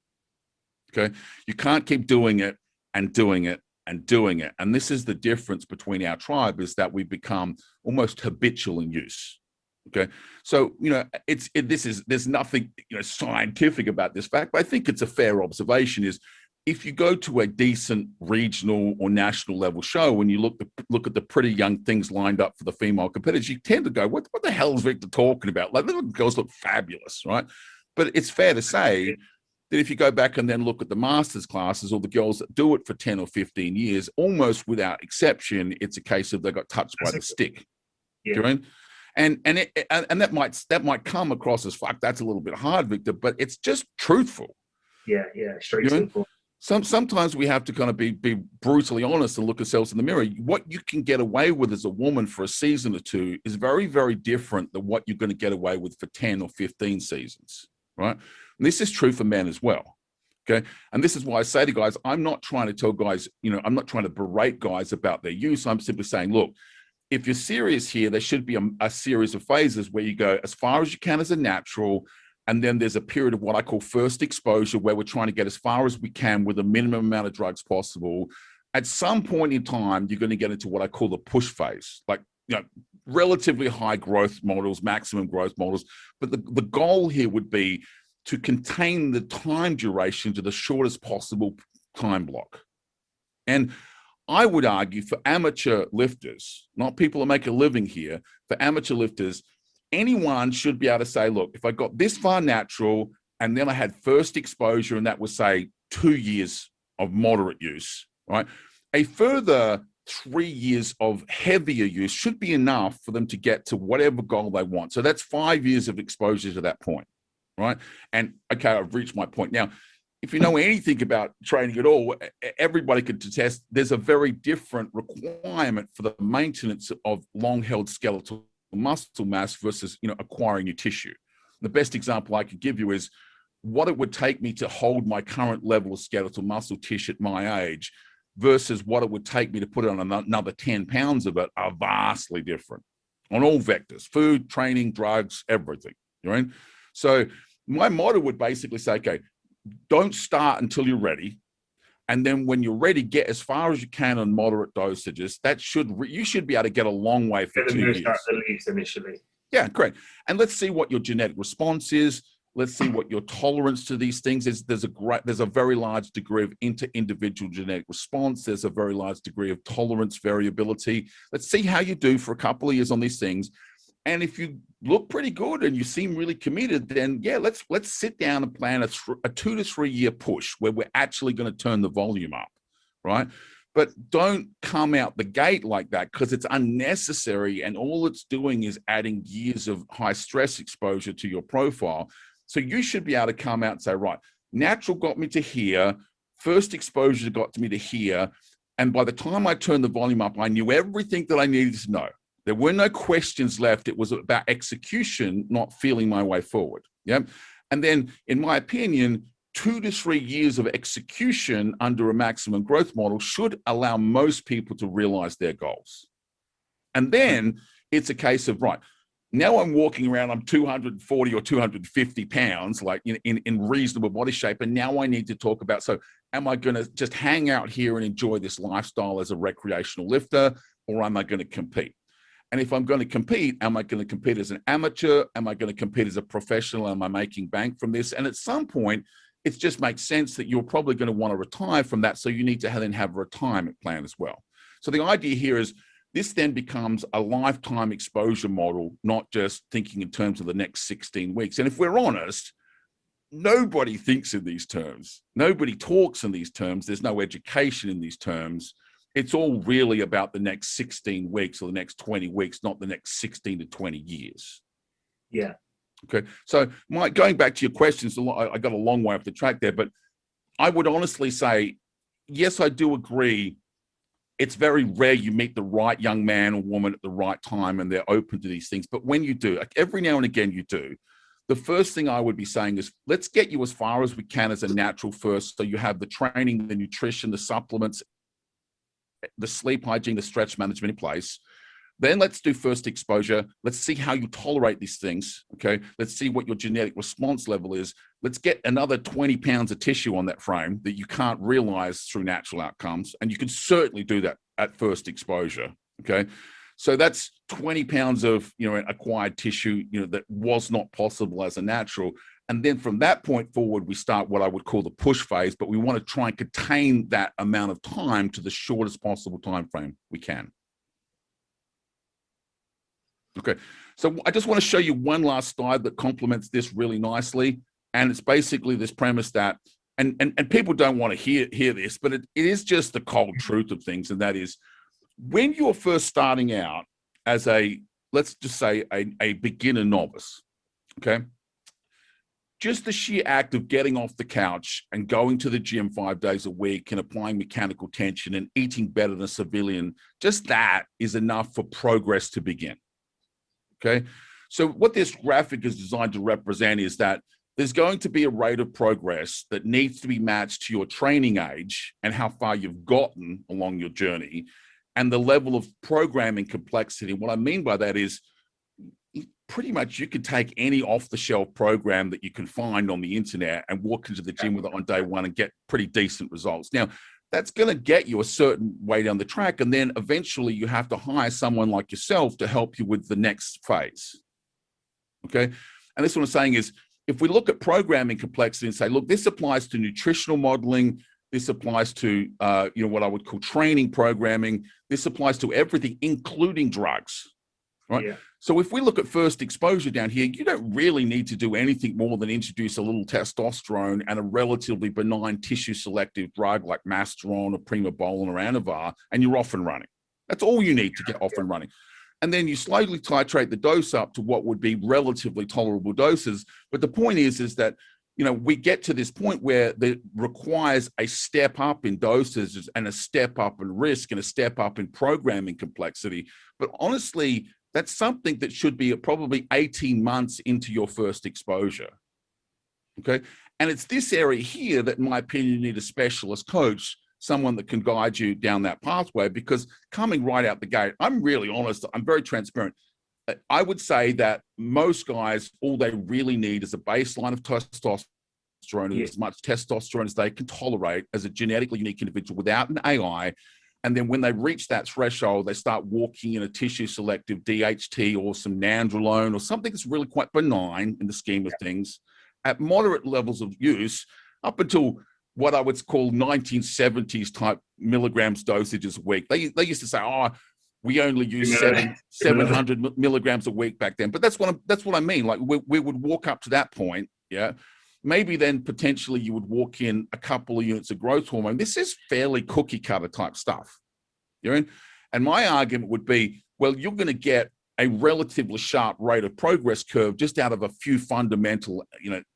okay? You can't keep doing it and doing it and doing it. And this is the difference between our tribe, is that we become almost habitual in use. Okay, so there's nothing scientific about this fact, but I think it's a fair observation. Is if you go to a decent regional or national level show and you look at the pretty young things lined up for the female competitors, you tend to go, what the hell is Victor talking about? Like, the girls look fabulous, right? But it's fair to say that if you go back and then look at the masters classes or the girls that do it for 10 or 15 years, almost without exception, it's a case of they got touched by the stick. Yeah. Do you know what I mean? And that might come across as fuck. That's a little bit hard, Victor, but it's just truthful. Yeah, straight to the point. Sometimes we have to kind of be brutally honest and look ourselves in the mirror. What you can get away with as a woman for a season or two is very, very different than what you're going to get away with for 10 or 15 seasons, right? And this is true for men as well. Okay. And this is why I say to guys, I'm not trying to tell guys, I'm not trying to berate guys about their use. I'm simply saying, look, if you're serious here, there should be a series of phases where you go as far as you can as a natural. And then there's a period of what I call first exposure, where we're trying to get as far as we can with the minimum amount of drugs possible. At some point in time, you're going to get into what I call the push phase, like, relatively high growth models, maximum growth models. But the goal here would be to contain the time duration to the shortest possible time block. And I would argue for amateur lifters, not people that make a living here, for amateur lifters, anyone should be able to say, look, if I got this far natural and then I had first exposure, and that was, say, 2 years of moderate use, right? A further 3 years of heavier use should be enough for them to get to whatever goal they want. So that's 5 years of exposure to that point, right? And okay, I've reached my point. Now, if you know anything about training at all, everybody could attest there's a very different requirement for the maintenance of long-held skeletal muscle mass versus acquiring new tissue. The best example I could give you is what it would take me to hold my current level of skeletal muscle tissue at my age versus what it would take me to put on another 10 pounds of it are vastly different on all vectors: food, training, drugs, everything. So my motto would basically say, okay, don't start until you're ready. And then when you're ready, get as far as you can on moderate dosages. You should be able to get a long way for 2 years. The least initially. Yeah, great. And let's see what your genetic response is. Let's see what your tolerance to these things is. There's a very large degree of inter-individual genetic response. There's a very large degree of tolerance variability. Let's see how you do for a couple of years on these things. And if you look pretty good and you seem really committed, then yeah, let's sit down and plan a 2 to 3 year push where we're actually going to turn the volume up, right? But don't come out the gate like that, because it's unnecessary, and all it's doing is adding years of high stress exposure to your profile. So you should be able to come out and say, right, natural got me to here, first exposure got me to here, and by the time I turned the volume up, I knew everything that I needed to know. There were no questions left. It was about execution, not feeling my way forward. Yeah. And then, in my opinion, 2 to 3 years of execution under a maximum growth model should allow most people to realize their goals. And then it's a case of, right, now I'm walking around, I'm 240 or 250 pounds, like in reasonable body shape. And now I need to talk about, so am I going to just hang out here and enjoy this lifestyle as a recreational lifter, or am I going to compete? And if I'm going to compete, am I going to compete as an amateur? Am I going to compete as a professional? Am I making bank from this? And at some point, it just makes sense that you're probably going to want to retire from that. So you need to then have a retirement plan as well. So the idea here is this then becomes a lifetime exposure model, not just thinking in terms of the next 16 weeks. And if we're honest, nobody thinks in these terms. Nobody talks in these terms. There's no education in these terms. It's all really about the next 16 weeks or the next 20 weeks, not the next 16 to 20 years. Yeah. Okay. So Mike, going back to your questions, I got a long way off the track there, but I would honestly say, yes, I do agree. It's very rare you meet the right young man or woman at the right time and they're open to these things. But when you do, like every now and again you do, the first thing I would be saying is, let's get you as far as we can as a natural first. So you have the training, the nutrition, the supplements, the sleep hygiene, the stretch management in place. Then let's do first exposure. Let's see how you tolerate these things. Okay. Let's see what your genetic response level is. Let's get another 20 pounds of tissue on that frame that you can't realize through natural outcomes. And you can certainly do that at first exposure. Okay. So that's 20 pounds of, acquired tissue, that was not possible as a natural. And then from that point forward, we start what I would call the push phase, but we want to try and contain that amount of time to the shortest possible time frame we can. Okay, so I just want to show you one last slide that complements this really nicely. And it's basically this premise that, and people don't want to hear this, but it is just the cold truth of things. And that is, when you're first starting out as let's just say a beginner novice, okay? Just the sheer act of getting off the couch and going to the gym 5 days a week and applying mechanical tension and eating better than a civilian, just that is enough for progress to begin. Okay, so what this graphic is designed to represent is that there's going to be a rate of progress that needs to be matched to your training age and how far you've gotten along your journey and the level of programming complexity. What I mean by that is pretty much you could take any off-the-shelf program that you can find on the internet and walk into the gym with it on day one and get pretty decent results. Now, that's going to get you a certain way down the track. And then eventually you have to hire someone like yourself to help you with the next phase. Okay. And this what I'm saying is, if we look at programming complexity and say, look, this applies to nutritional modeling, this applies to, what I would call training programming. This applies to everything, including drugs. Right. Yeah. So if we look at first exposure down here, you don't really need to do anything more than introduce a little testosterone and a relatively benign tissue selective drug like Masteron or Primobolan or Anavar, and you're off and running. That's all you need to get off and running. And then you slowly titrate the dose up to what would be relatively tolerable doses. But the point is that, we get to this point where it requires a step up in doses and a step up in risk and a step up in programming complexity. But honestly, that's something that should be probably 18 months into your first exposure, okay? And it's this area here that, in my opinion, you need a specialist coach, someone that can guide you down that pathway, because coming right out the gate, I'm really honest, I'm very transparent. I would say that most guys, all they really need is a baseline of testosterone, as much testosterone as they can tolerate as a genetically unique individual without an AI. And then when they reach that threshold, they start walking in a tissue selective DHT or some nandrolone or something that's really quite benign in the scheme of things at moderate levels of use up until what I would call 1970s type milligrams dosages a week. They used to say, oh, we only use 700 milligrams a week back then. But that's what I mean. Like we would walk up to that point. Yeah. Maybe then potentially you would walk in a couple of units of growth hormone. This is fairly cookie cutter type stuff. And my argument would be, well, you're going to get a relatively sharp rate of progress curve just out of a few fundamental,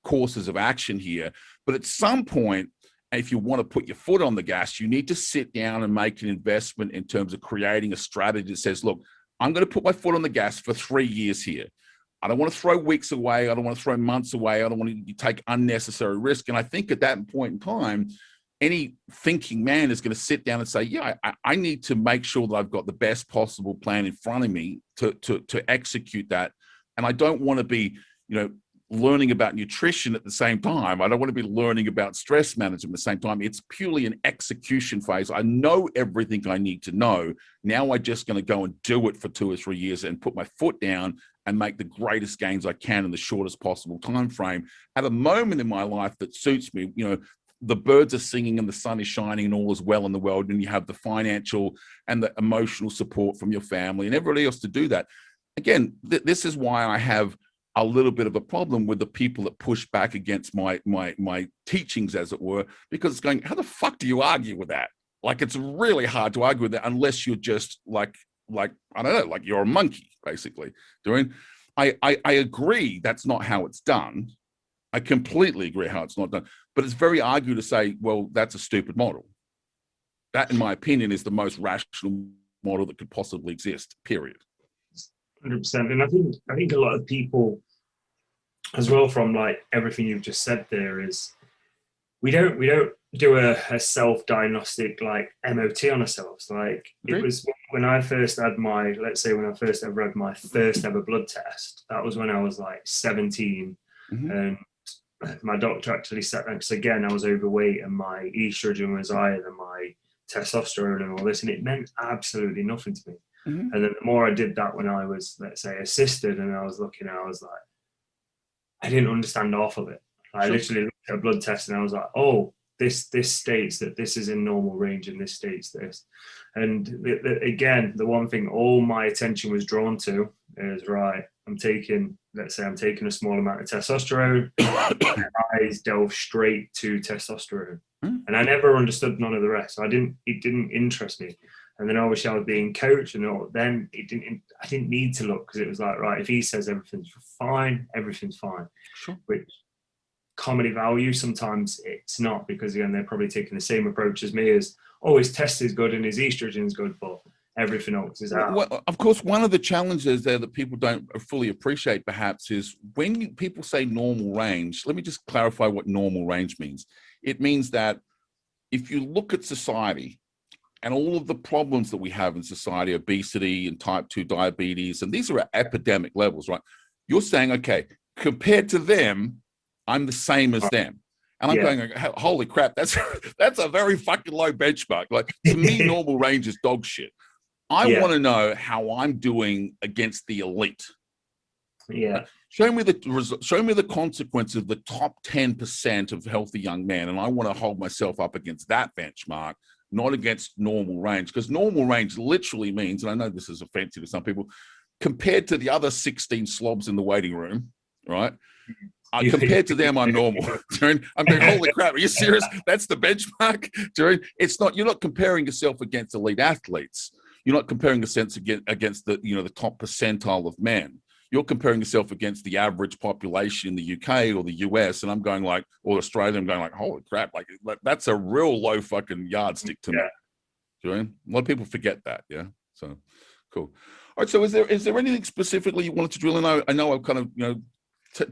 courses of action here. But at some point, if you want to put your foot on the gas, you need to sit down and make an investment in terms of creating a strategy that says, look, I'm going to put my foot on the gas for 3 years here. I don't want to throw weeks away. I don't want to throw months away. I don't want to take unnecessary risk. And I think at that point in time, any thinking man is going to sit down and say, yeah, I need to make sure that I've got the best possible plan in front of me to execute that. And I don't want to be, learning about nutrition at the same time. I don't want to be learning about stress management at the same time. It's purely an execution phase. I know everything I need to know. Now I'm just going to go and do it for 2 or 3 years and put my foot down and make the greatest gains I can in the shortest possible time frame at a moment in my life that suits me. The birds are singing and the sun is shining and all is well in the world, and you have the financial and the emotional support from your family and everybody else to do that. Again, this is why I have a little bit of a problem with the people that push back against my teachings, as it were, because it's going, how the fuck do you argue with that? Like, it's really hard to argue with that unless you're just like I don't know, like you're a monkey, basically. I agree that's not how it's done. I completely agree how it's not done, but it's very argued to say, well, that's a stupid model. That, in my opinion, is the most rational model that could possibly exist, period. 100%. And I think a lot of people as well, from like everything you've just said there, is we don't do a self-diagnostic like MOT on ourselves. Like it was when I first had let's say when I first ever had my first ever blood test, that was when I was like 17. And my doctor actually said, because again, I was overweight and my estrogen was higher than my testosterone and all this, and it meant absolutely nothing to me. Mhm. And then the more I did that when I was, let's say, assisted, and I was looking, I was like, I didn't understand half of it. I Sure. literally looked at a blood test and I was like, oh, this states that this is in normal range and this states this. And again, the one thing all my attention was drawn to is, right, let's say I'm taking a small amount of testosterone, eyes delve straight to testosterone. Mm. And I never understood none of the rest. It didn't interest me. And then obviously I was being coached, and then I didn't need to look, because it was like, right, if he says everything's fine, everything's fine. Sure. Which comedy value, sometimes it's not, because again, they're probably taking the same approach as me, as, oh, his test is good and his estrogen is good, but everything else is out. Well, of course, one of the challenges there that people don't fully appreciate perhaps is when people say normal range, let me just clarify what normal range means. It means that if you look at society and all of the problems that we have in society, obesity and type 2 diabetes, and these are at epidemic levels, right? You're saying, okay, compared to them, I'm the same as them. And I'm going, holy crap, that's a very fucking low benchmark. Like, to me, normal range is dog shit. I want to know how I'm doing against the elite. Yeah. Show me the consequence of the top 10% of healthy young men, and I want to hold myself up against that benchmark, not against normal range, because normal range literally means, and I know this is offensive to some people, compared to the other 16 slobs in the waiting room, right? Compared to them, I'm normal. I'm going, holy crap, are you serious? That's the benchmark? It's not, you're not comparing yourself against elite athletes. You're not comparing yourself against the top percentile of men. You're comparing yourself against the average population in the UK or the US, and I'm going like, or Australia, I'm going like, holy crap, like that's a real low fucking yardstick to me. Do you know? A lot of people forget that, yeah. So cool. All right, so is there anything specifically you wanted to drill in? I know I've kind of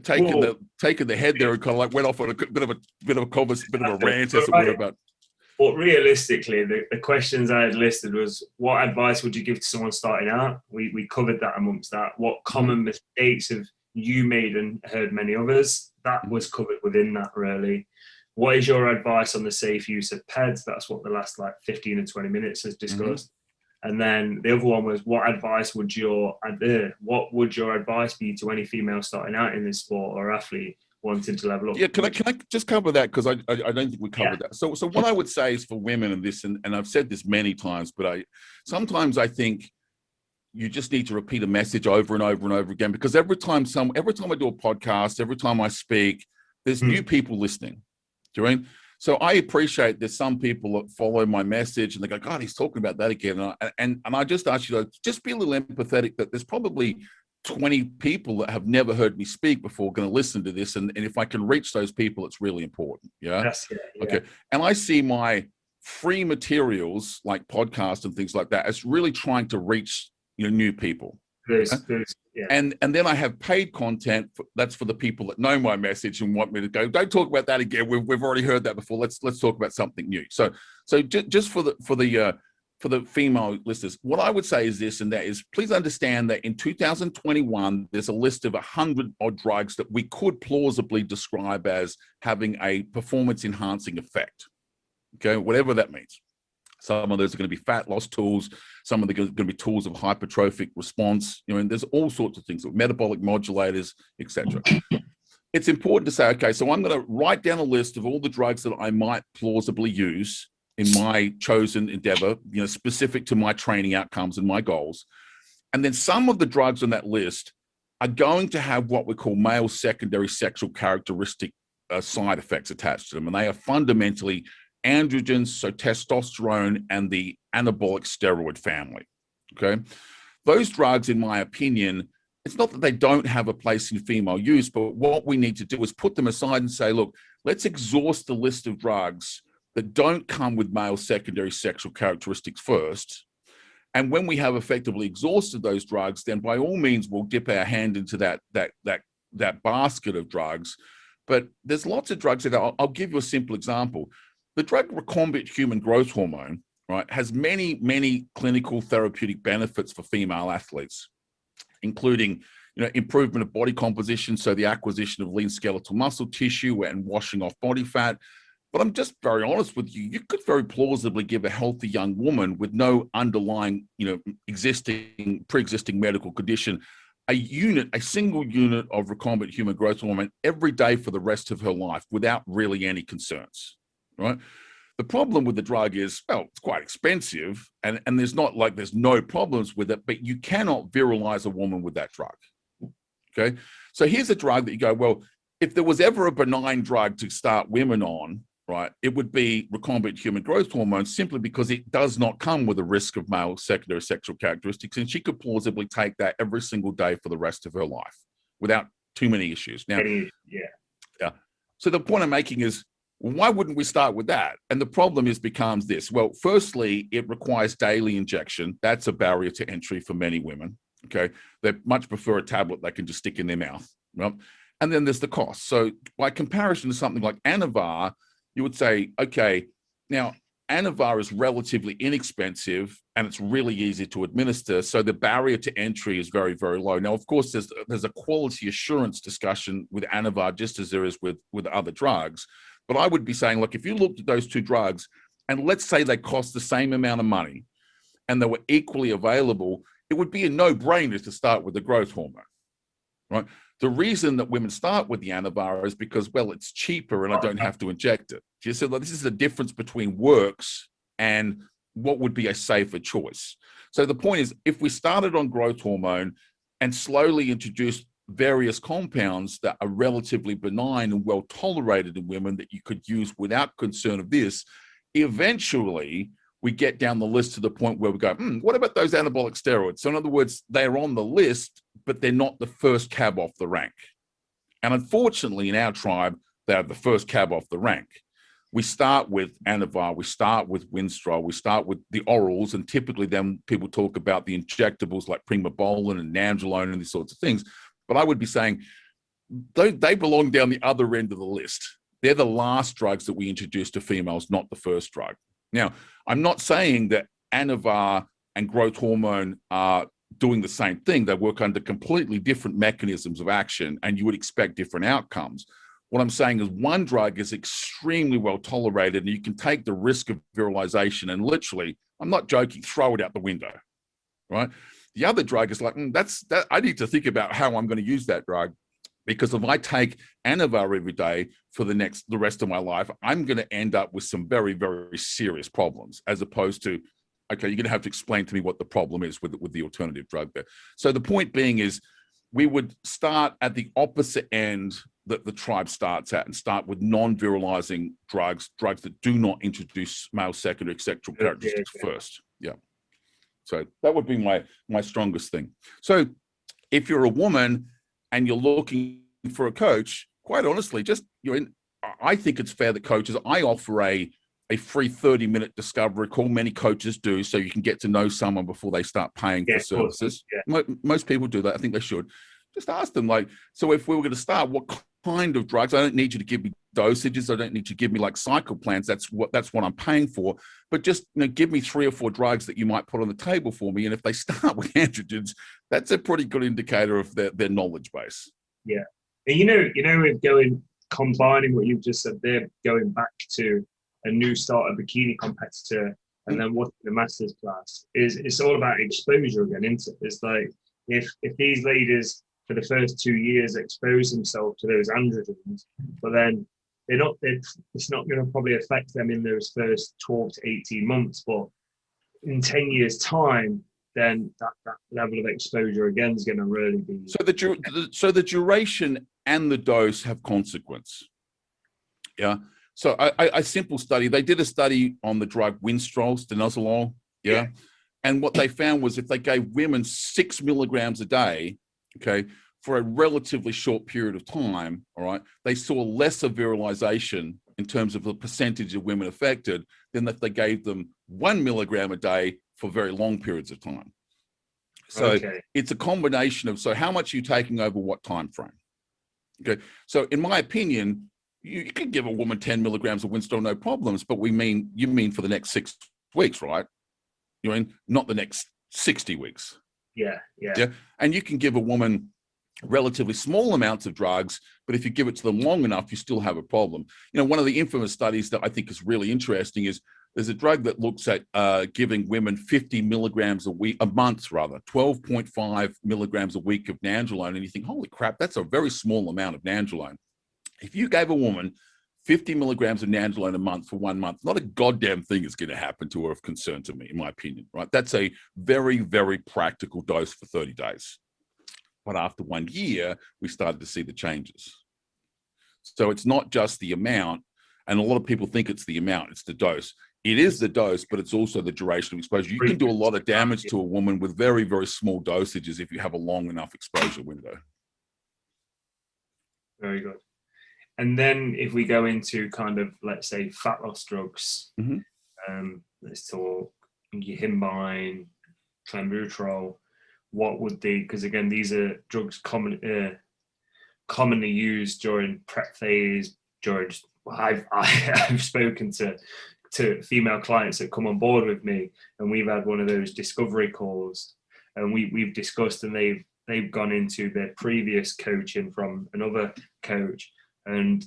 taken the head there and kind of like went off on a bit of a rant, as it were, about. But realistically, the questions I had listed was, what advice would you give to someone starting out? We covered that amongst that. What common mistakes have you made and heard many others? That was covered within that, really. What is your advice on the safe use of PEDs? That's what the last 15 and 20 minutes has discussed. And then the other one was, what would your advice be to any female starting out in this sport or athlete wanting to level up? Yeah, can I just cover that, because I don't think we covered that. So what I would say is, for women in this, and I've said this many times, but sometimes I think you just need to repeat a message over and over and over again, because every time I do a podcast, every time I speak, there's new people listening. Do you know what I mean? So I appreciate there's some people that follow my message and they go, God, he's talking about that again. And I just ask you to just be a little empathetic, that there's probably 20 people that have never heard me speak before going to listen to this. And if I can reach those people, it's really important. Yeah. Yes, yeah. Okay. And I see my free materials like podcasts and things like that as really trying to reach new people. And then I have paid content that's for the people that know my message and want me to go, don't talk about that again. We've already heard that before. Let's talk about something new. So just for the female listeners, what I would say is this, and that is, please understand that in 2021, there's a list of 100 odd drugs that we could plausibly describe as having a performance enhancing effect. Okay, whatever that means. Some of those are going to be fat loss tools. Some of them are going to be tools of hypertrophic response. And there's all sorts of things, metabolic modulators, etc. It's important to say, okay, so I'm going to write down a list of all the drugs that I might plausibly use in my chosen endeavor, specific to my training outcomes and my goals. And then some of the drugs on that list are going to have what we call male secondary sexual characteristic side effects attached to them. And they are fundamentally androgens, so testosterone, and the anabolic steroid family. Okay. Those drugs, in my opinion, it's not that they don't have a place in female use, but what we need to do is put them aside and say, look, let's exhaust the list of drugs that don't come with male secondary sexual characteristics first. And when we have effectively exhausted those drugs, then by all means, we'll dip our hand into that basket of drugs. But there's lots of drugs that I'll give you a simple example. The drug recombinant human growth hormone, right, has many, many clinical therapeutic benefits for female athletes, including, improvement of body composition, so the acquisition of lean skeletal muscle tissue and washing off body fat, But I'm just very honest with you. You could very plausibly give a healthy young woman with no underlying, pre-existing medical condition, a single unit of recombinant human growth hormone every day for the rest of her life without really any concerns, right? The problem with the drug is, well, it's quite expensive, and there's no problems with it, but you cannot virilize a woman with that drug. Okay, so here's a drug that you go, well, if there was ever a benign drug to start women on, right, it would be recombinant human growth hormone, simply because it does not come with a risk of male secondary sexual characteristics, and she could plausibly take that every single day for the rest of her life without too many issues. Now, yeah. So the point I'm making is, why wouldn't we start with that? And the problem becomes this. Well, firstly, it requires daily injection. That's a barrier to entry for many women. Okay, they much prefer a tablet they can just stick in their mouth. Right? And then there's the cost. So by comparison to something like Anavar, you would say, okay, now Anavar is relatively inexpensive and it's really easy to administer. So the barrier to entry is very, very low. Now, of course, there's a quality assurance discussion with Anavar, just as there is with other drugs. But I would be saying, look, if you looked at those two drugs and let's say they cost the same amount of money and they were equally available, it would be a no-brainer to start with the growth hormone, right? The reason that women start with the Anavar is because, well, it's cheaper and I don't have to inject it. She said, well, this is the difference between works and what would be a safer choice. So the point is, if we started on growth hormone and slowly introduced various compounds that are relatively benign and well tolerated in women that you could use without concern of this, eventually we get down the list to the point where we go, what about those anabolic steroids? So in other words, they're on the list, but they're not the first cab off the rank. And unfortunately, in our tribe, they're the first cab off the rank. We start with Anavar, we start with Winstrol, we start with the orals, and typically then people talk about the injectables like Primobolan and Nandrolone and these sorts of things. But I would be saying they belong down the other end of the list. They're the last drugs that we introduce to females, not the first drug. Now, I'm not saying that Anavar and growth hormone are doing the same thing. They work under completely different mechanisms of action, and you would expect different outcomes. What I'm saying is one drug is extremely well tolerated, and you can take the risk of virilization and literally, I'm not joking, throw it out the window, right? The other drug is like, I need to think about how I'm going to use that drug, because if I take Anavar every day for the rest of my life, I'm going to end up with some very, very serious problems, as opposed to, okay, you're going to have to explain to me what the problem is with the alternative drug there. So the point being is, we would start at the opposite end that the tribe starts at, and start with non-virilizing drugs that do not introduce male secondary sexual characteristics first. Yeah. So that would be my strongest thing. So if you're a woman and you're looking for a coach, quite honestly, I think it's fair that coaches, I offer a free 30-minute discovery call. Many coaches do, so you can get to know someone before they start paying for services. Yeah. Most people do that. I think they should. Just ask them, like, so if we were going to start, what kind of drugs? I don't need you to give me dosages. I don't need you to give me like cycle plans. That's what I'm paying for. But just give me 3 or 4 drugs that you might put on the table for me. And if they start with androgens, that's a pretty good indicator of their knowledge base. Yeah, and with combining what you've just said there, going back to a new start a bikini competitor, and then watching the masters class, it's all about exposure again, isn't it? It's like if these ladies for the first 2 years expose themselves to those androgens, but then it's not going to probably affect them in those first 12 to 18 months, but in 10 years time, then that level of exposure again is going to really be. So the duration and the dose have consequence. Yeah. So a simple study, they did a study on the drug Winstrol, stanozolol. Yeah. And what they found was if they gave women 6 milligrams a day, okay, for a relatively short period of time, all right, they saw lesser virilization in terms of the percentage of women affected than if they gave them 1 milligram a day for very long periods of time. So it's a combination of, so how much are you taking over what time frame? Okay, so in my opinion, you can give a woman 10 milligrams of Winstrol, no problems, but you mean for the next 6 weeks, right? You mean not the next 60 weeks. Yeah. And you can give a woman relatively small amounts of drugs, but if you give it to them long enough, you still have a problem. You know, one of the infamous studies that I think is really interesting is there's a drug that looks at giving women 50 milligrams a month, 12.5 milligrams a week of nandrolone. And you think, holy crap, that's a very small amount of nandrolone. If you gave a woman 50 milligrams of nandrolone a month for 1 month, not a goddamn thing is going to happen to her of concern to me, in my opinion, right? That's a very, very practical dose for 30 days. But after 1 year, we started to see the changes. So it's not just the amount, and a lot of people think it's the amount, it's the dose. It is the dose, but it's also the duration of exposure. You can do a lot of damage to a woman with very, very small dosages if you have a long enough exposure window. Very good. And then if we go into kind of, let's say, fat loss drugs, let's talk Yohimbine, clenbuterol. What would because again, these are drugs commonly used during prep phase. I've spoken to female clients that come on board with me, and we've had one of those discovery calls, and we've discussed, and they've gone into their previous coaching from another coach, and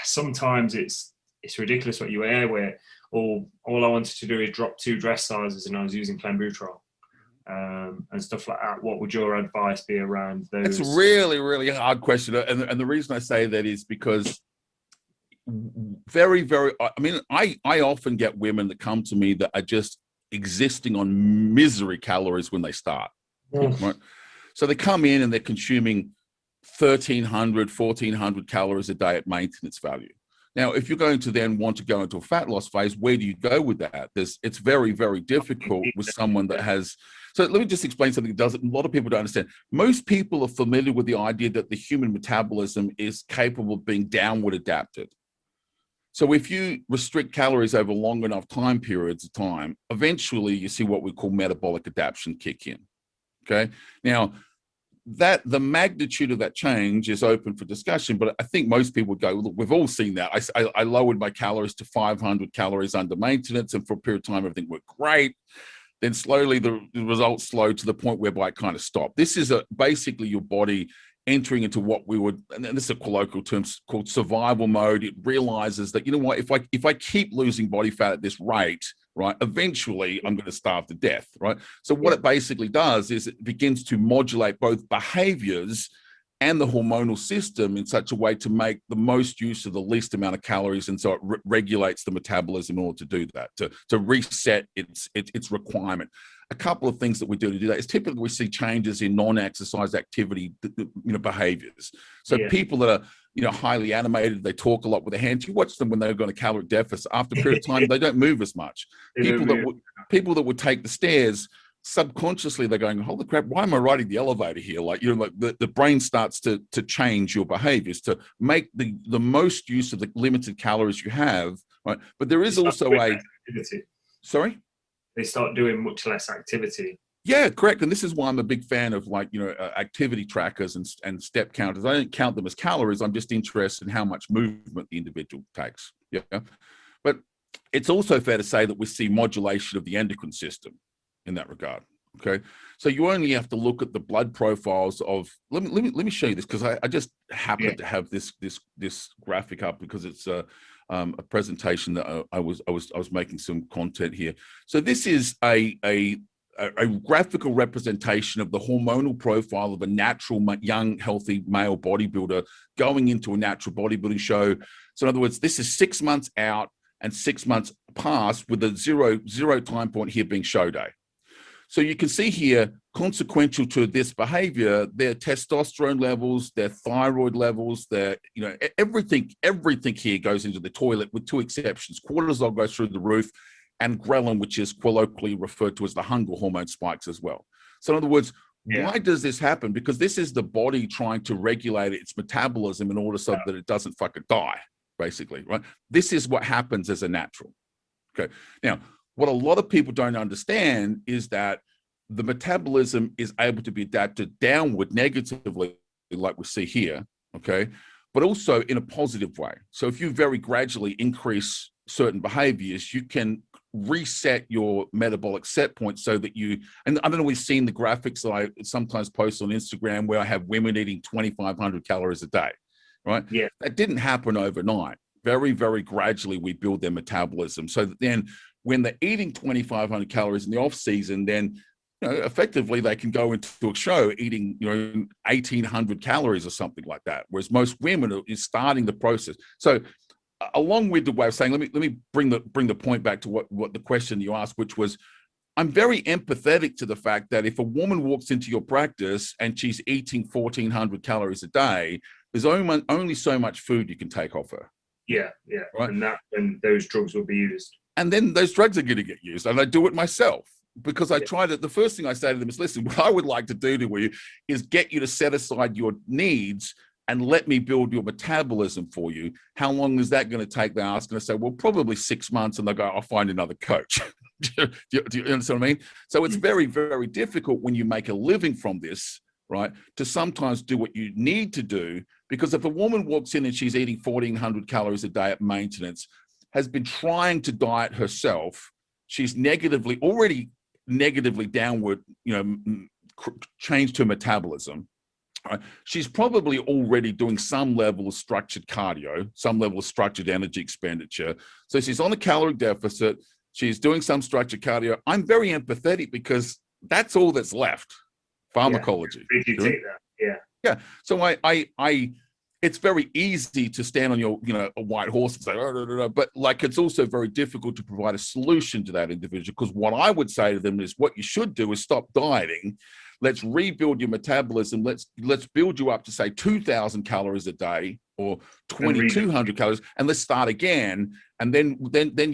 sometimes it's ridiculous what you hear, where all I wanted to do is drop 2 dress sizes, and I was using clenbuterol. And stuff like that. What would your advice be around those? It's a really, really hard question. And the reason I say that is because very, very, I mean, I often get women that come to me that are just existing on misery calories when they start, right? So they come in and they're consuming 1,300, 1,400 calories a day at maintenance value. Now, if you're going to then want to go into a fat loss phase, where do you go with that? It's very, very difficult with someone that has. So let me just explain something that a lot of people don't understand. Most people are familiar with the idea that the human metabolism is capable of being downward adapted. So if you restrict calories over long enough time periods of time, eventually you see what we call metabolic adaptation kick in. Okay. Now, the magnitude of that change is open for discussion, but I think most people would go, look, we've all seen that. I lowered my calories to 500 calories under maintenance, and for a period of time, everything worked great. Then slowly the results slowed to the point whereby it kind of stopped. This is basically your body entering into what we would, and this is a colloquial term called survival mode. It realizes that, you know what, if I keep losing body fat at this rate, right, eventually I'm going to starve to death, right? So what it basically does is it begins to modulate both behaviors and the hormonal system in such a way to make the most use of the least amount of calories, and so it regulates the metabolism in order to do that, to reset its requirement. A couple of things that we do to do that is typically we see changes in non-exercise activity, behaviors. So people that are, highly animated, they talk a lot with their hands. You watch them when they're going to caloric deficit. After a period of time, they don't move as much. People that would take the stairs, subconsciously they're going, holy crap, why am I riding the elevator here? Like, the brain starts to change your behaviors to make the most use of the limited calories you have, right? But there is also sorry? They start doing much less activity. Yeah, correct. And this is why I'm a big fan of activity trackers and step counters. I don't count them as calories. I'm just interested in how much movement the individual takes. Yeah. But it's also fair to say that we see modulation of the endocrine system in that regard. Okay. So you only have to look at the blood profiles of, let me show you this, because I just happen to have this graphic up because it's a presentation that I was making some content here. So this is a graphical representation of the hormonal profile of a natural young healthy male bodybuilder going into a natural bodybuilding show. So in other words, this is 6 months out and 6 months past, with a zero time point here being show day. So you can see here, consequential to this behavior, their testosterone levels, their thyroid levels, their, everything here goes into the toilet, with 2 exceptions. Cortisol goes through the roof, and ghrelin, which is colloquially referred to as the hunger hormone, spikes as well. So in other words, why does this happen? Because this is the body trying to regulate its metabolism in order so that it doesn't fucking die, basically, right? This is what happens as a natural. Okay. Now, what a lot of people don't understand is that the metabolism is able to be adapted downward negatively, like we see here, okay, but also in a positive way. So if you very gradually increase certain behaviors, you can reset your metabolic set point so that you, and I don't know, we've seen the graphics that I sometimes post on Instagram where I have women eating 2,500 calories a day, right? Yeah. That didn't happen overnight. Very, very gradually we build their metabolism so that then when they're eating 2,500 calories in the off season, then effectively they can go into a show eating 1,800 calories or something like that. Whereas most women are starting the process. So a long-winded way of saying, let me bring the point back to what the question you asked, which was, I'm very empathetic to the fact that if a woman walks into your practice and she's eating 1,400 calories a day, there's only so much food you can take off her. Yeah, right? And those drugs will be used. And then those drugs are going to get used, and I do it myself because I try to. The first thing I say to them is, "Listen, what I would like to do to you is get you to set aside your needs and let me build your metabolism for you. How long is that going to take?" They ask, and I say, "Well, probably 6 months," and they go, "I'll find another coach." do you understand what I mean? So it's very, very difficult when you make a living from this, right, to sometimes do what you need to do, because if a woman walks in and she's eating 1,400 calories a day at maintenance, has been trying to diet herself, she's already negatively downward, changed her metabolism. Right? She's probably already doing some level of structured cardio, some level of structured energy expenditure. So she's on a calorie deficit. She's doing some structured cardio. I'm very empathetic because that's all that's left. Pharmacology. If you take that, yeah. So I it's very easy to stand on your, a white horse and say, but like, it's also very difficult to provide a solution to that individual. Because what I would say to them is, what you should do is stop dieting. Let's rebuild your metabolism. Let's build you up to say 2,000 calories a day or 2,200 calories, and let's start again. And then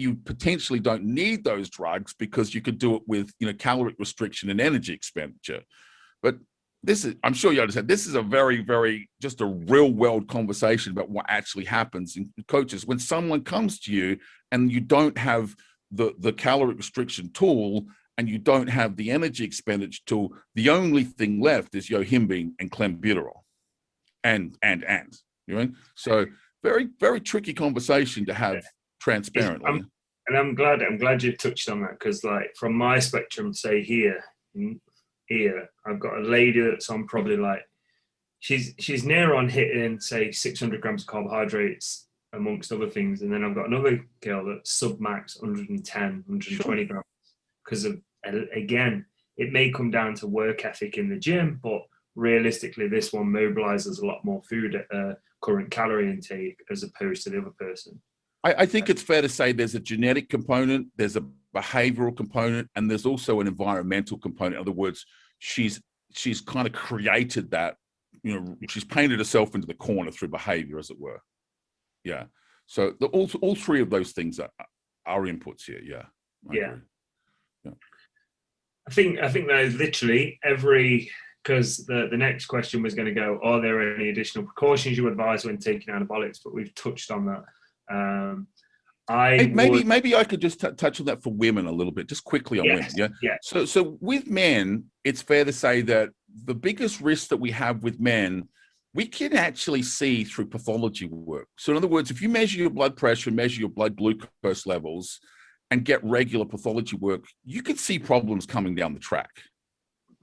you potentially don't need those drugs because you could do it with caloric restriction and energy expenditure. But this is, I'm sure you understand, this is a very, very just a real world conversation about what actually happens in coaches when someone comes to you and you don't have the caloric restriction tool and you don't have the energy expenditure tool. The only thing left is yohimbine and clenbuterol, and so very, very tricky conversation to have transparently. I'm glad you touched on that, because like from my spectrum, say here, I've got a lady that's on probably like, she's near on hitting say 600 grams of carbohydrates amongst other things, and then I've got another girl that's sub max 110, 120 grams, because of, again, it may come down to work ethic in the gym, but realistically this one mobilizes a lot more food at current calorie intake as opposed to the other person. I think it's fair to say there's a genetic component, there's a behavioral component, and there's also an environmental component. In other words, she's kind of created that, she's painted herself into the corner through behavior, as it were. Yeah. So all three of those things are inputs here. Yeah. Yeah. I think that literally because the next question was going to go, are there any additional precautions you advise when taking anabolics? But we've touched on that. Maybe I could just touch on that for women a little bit, just quickly on women. Yeah. So with men, it's fair to say that the biggest risk that we have with men, we can actually see through pathology work. So in other words, if you measure your blood pressure, measure your blood glucose levels, and get regular pathology work, you can see problems coming down the track.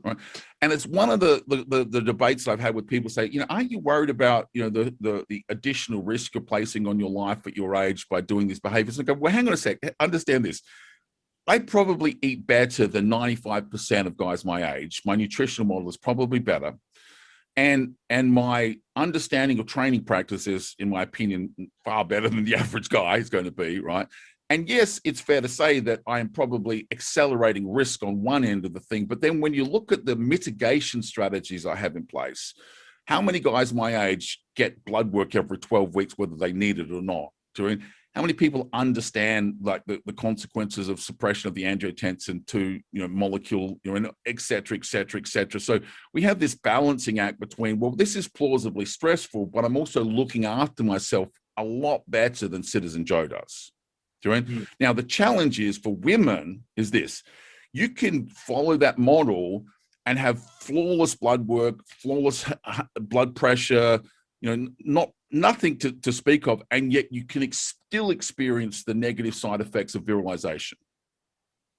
Right. And it's one of the debates I've had with people say, aren't you worried about, the additional risk you're placing on your life at your age by doing these behaviors? And I go, well, hang on a sec, understand this. I probably eat better than 95% of guys my age. My nutritional model is probably better. And my understanding of training practice is, in my opinion, far better than the average guy is going to be, right? And yes, it's fair to say that I am probably accelerating risk on one end of the thing. But then when you look at the mitigation strategies I have in place, how many guys my age get blood work every 12 weeks, whether they need it or not? How many people understand like the consequences of suppression of the angiotensin II molecule, et cetera, et cetera, et cetera. So we have this balancing act between, well, this is plausibly stressful, but I'm also looking after myself a lot better than Citizen Joe does. Now, the challenge is for women is this: you can follow that model and have flawless blood work, flawless blood pressure, nothing to speak of, and yet you can still experience the negative side effects of virilization.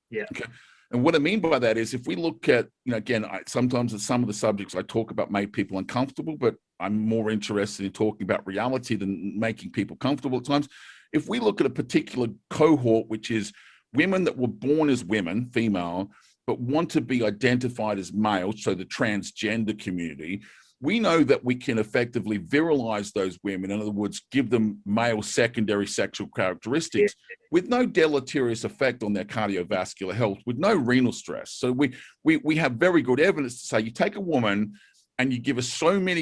Yeah. Okay. And what I mean by that is, if we look at, again, sometimes some of the subjects I talk about make people uncomfortable, but I'm more interested in talking about reality than making people comfortable at times. If we look at a particular cohort, which is women that were born as women, female, but want to be identified as male, so the transgender community, we know that we can effectively virilize those women. In other words, give them male secondary sexual characteristics with no deleterious effect on their cardiovascular health, with no renal stress. So we have very good evidence to say you take a woman and you give her so much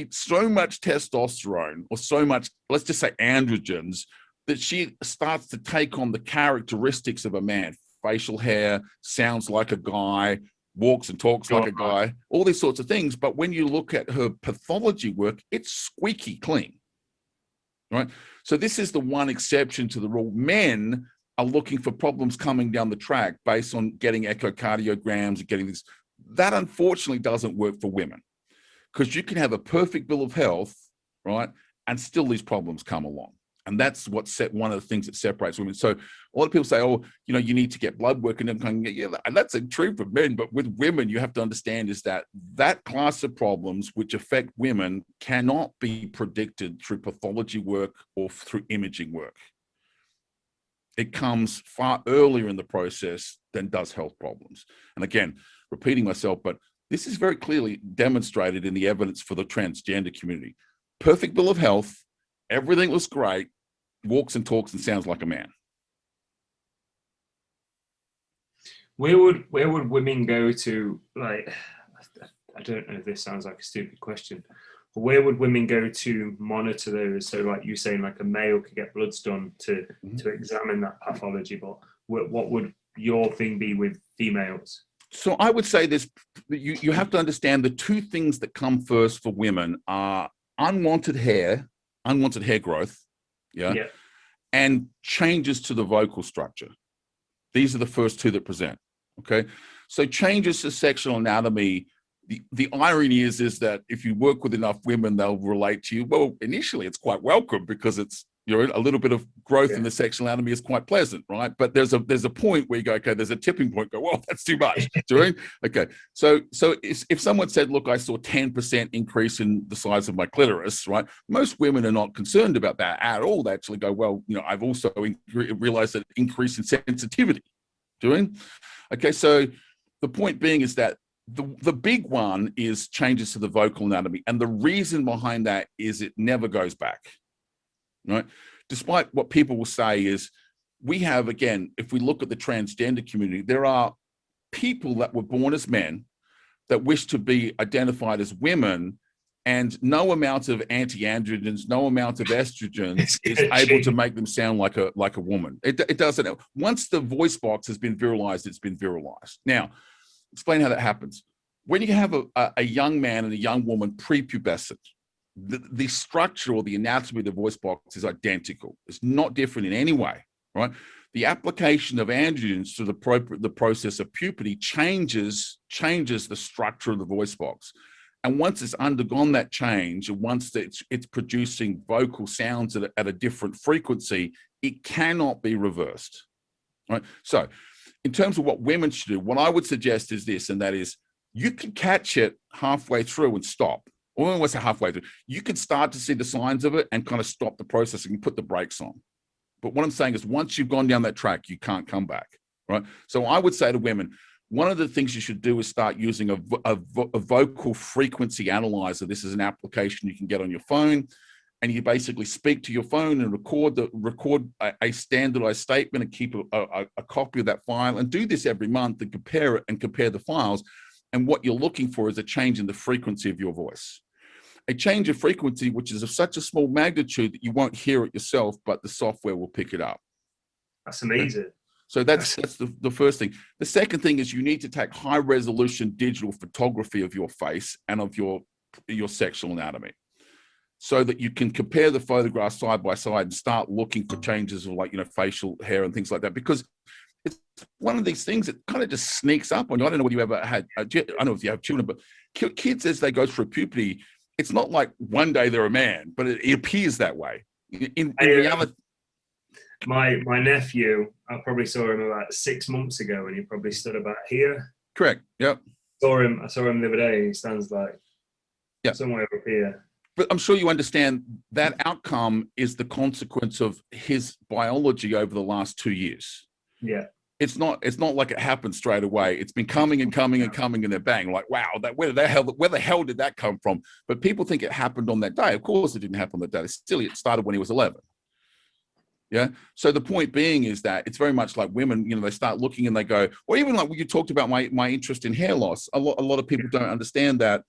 testosterone or so much, let's just say androgens, that she starts to take on the characteristics of a man. Facial hair, sounds like a guy, walks and talks like a guy, all these sorts of things. But when you look at her pathology work, it's squeaky clean, right? So this is the one exception to the rule. Men are looking for problems coming down the track based on getting echocardiograms and getting this. That unfortunately doesn't work for women, because you can have a perfect bill of health, right? And still these problems come along. And that's one of the things that separates women. So a lot of people say, oh, you need to get blood work, and I'm going, yeah, and that's true for men. But with women, you have to understand is that class of problems which affect women cannot be predicted through pathology work or through imaging work. It comes far earlier in the process than does health problems. And again, repeating myself, but this is very clearly demonstrated in the evidence for the transgender community. Perfect bill of health, everything looks great, walks and talks and sounds like a man. Where would women go to, like, I don't know if this sounds like a stupid question, but where would women go to monitor those? So like you saying, like a male could get bloods done to examine that pathology, but what would your thing be with females? So I would say this, you have to understand the two things that come first for women are unwanted hair growth, and changes to the vocal structure. These are the first two that present, okay? So changes to sexual anatomy, the irony is that if you work with enough women, they'll relate to you. Well, initially it's quite welcome, because it's, a little bit of growth in the sexual anatomy is quite pleasant, right? But there's a point where you go, okay, there's a tipping point, go, well, that's too much. Okay, so if someone said, look, I saw 10% increase in the size of my clitoris, right? Most women are not concerned about that at all. They actually go, well, I've also realized that increase in sensitivity. Okay, so the point being is that the big one is changes to the vocal anatomy. And the reason behind that is it never goes back. Right? Despite what people will say is, we have, again, if we look at the transgender community, there are people that were born as men that wish to be identified as women, and no amount of anti-androgens, no amount of estrogens is able to make them sound like a woman. It doesn't. Once the voice box has been virilized, it's been virilized. Now, explain how that happens. When you have a young man and a young woman prepubescent, the structure or the anatomy of the voice box is identical. It's not different in any way, right? The application of androgens to the process of puberty changes the structure of the voice box. And once it's undergone that change, and once it's producing vocal sounds at a different frequency, it cannot be reversed, right? So in terms of what women should do, what I would suggest is this, and that is, you can catch it halfway through and stop. Or almost halfway through, you can start to see the signs of it and kind of stop the process and put the brakes on. But what I'm saying is, once you've gone down that track, you can't come back, right? So I would say to women, one of the things you should do is start using a vocal frequency analyzer. This is an application you can get on your phone, and you basically speak to your phone and record a standardized statement and keep a copy of that file, and do this every month and compare it and compare the files. And what you're looking for is a change in the frequency of your voice. A change of frequency, which is of such a small magnitude that you won't hear it yourself, but the software will pick it up. That's amazing. Okay? So that's the first thing. The second thing is, you need to take high resolution digital photography of your face and of your sexual anatomy, so that you can compare the photographs side by side and start looking for changes of, like, facial hair and things like that, because it's one of these things that kind of just sneaks up on you. I don't know whether you ever had, I don't know if you have children, but kids, as they go through puberty, it's not like one day they're a man, but it appears that way. In reality, my nephew, I probably saw him about 6 months ago, and he probably stood about here. Correct. Yep. I saw him the other day. He stands like somewhere up here. But I'm sure you understand that outcome is the consequence of his biology over the last 2 years. Yeah. It's not like it happened straight away. It's been coming and coming and coming, and then bang, like, wow, where the hell did that come from? But people think it happened on that day. Of course it didn't happen on that day. It started when he was 11. Yeah. So the point being is that it's very much like women, they start looking and they go, or even like when you talked about my interest in hair loss, a lot of people don't understand that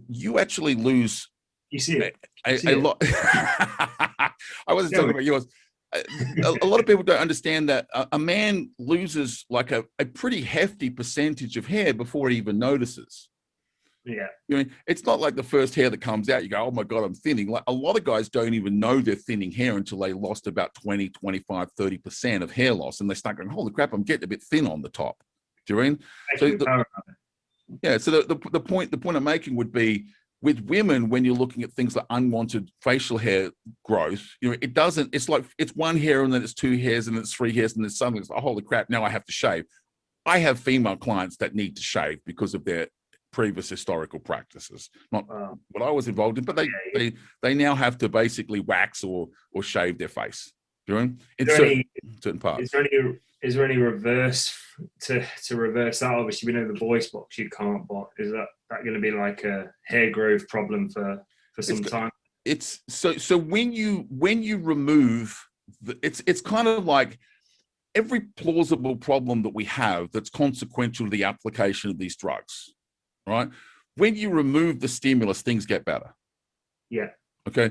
you actually lose You see it. a lot. I wasn't talking about yours. A lot of people don't understand that a man loses like a pretty hefty percentage of hair before he even notices. Yeah. It's not like the first hair that comes out, you go, oh my God, I'm thinning. Like a lot of guys don't even know they're thinning hair until they lost about 20, 25, 30% of hair loss. And they start going, holy crap, I'm getting a bit thin on the top. Do you know? So the point I'm making would be, with women, when you're looking at things like unwanted facial hair growth, it's like it's one hair and then it's two hairs and it's three hairs and then suddenly it's like, holy crap, now I have to shave. I have female clients that need to shave because of their previous historical practices, not what I was involved in, but they now have to basically wax or shave their face. In certain parts. Is there any reverse to reverse that? Obviously, we know the voice box you can't, but is that going to be like a hair growth problem for some time? It's so when you remove it's kind of like every plausible problem that we have that's consequential to the application of these drugs, right? When you remove the stimulus, things get better. Yeah. Okay.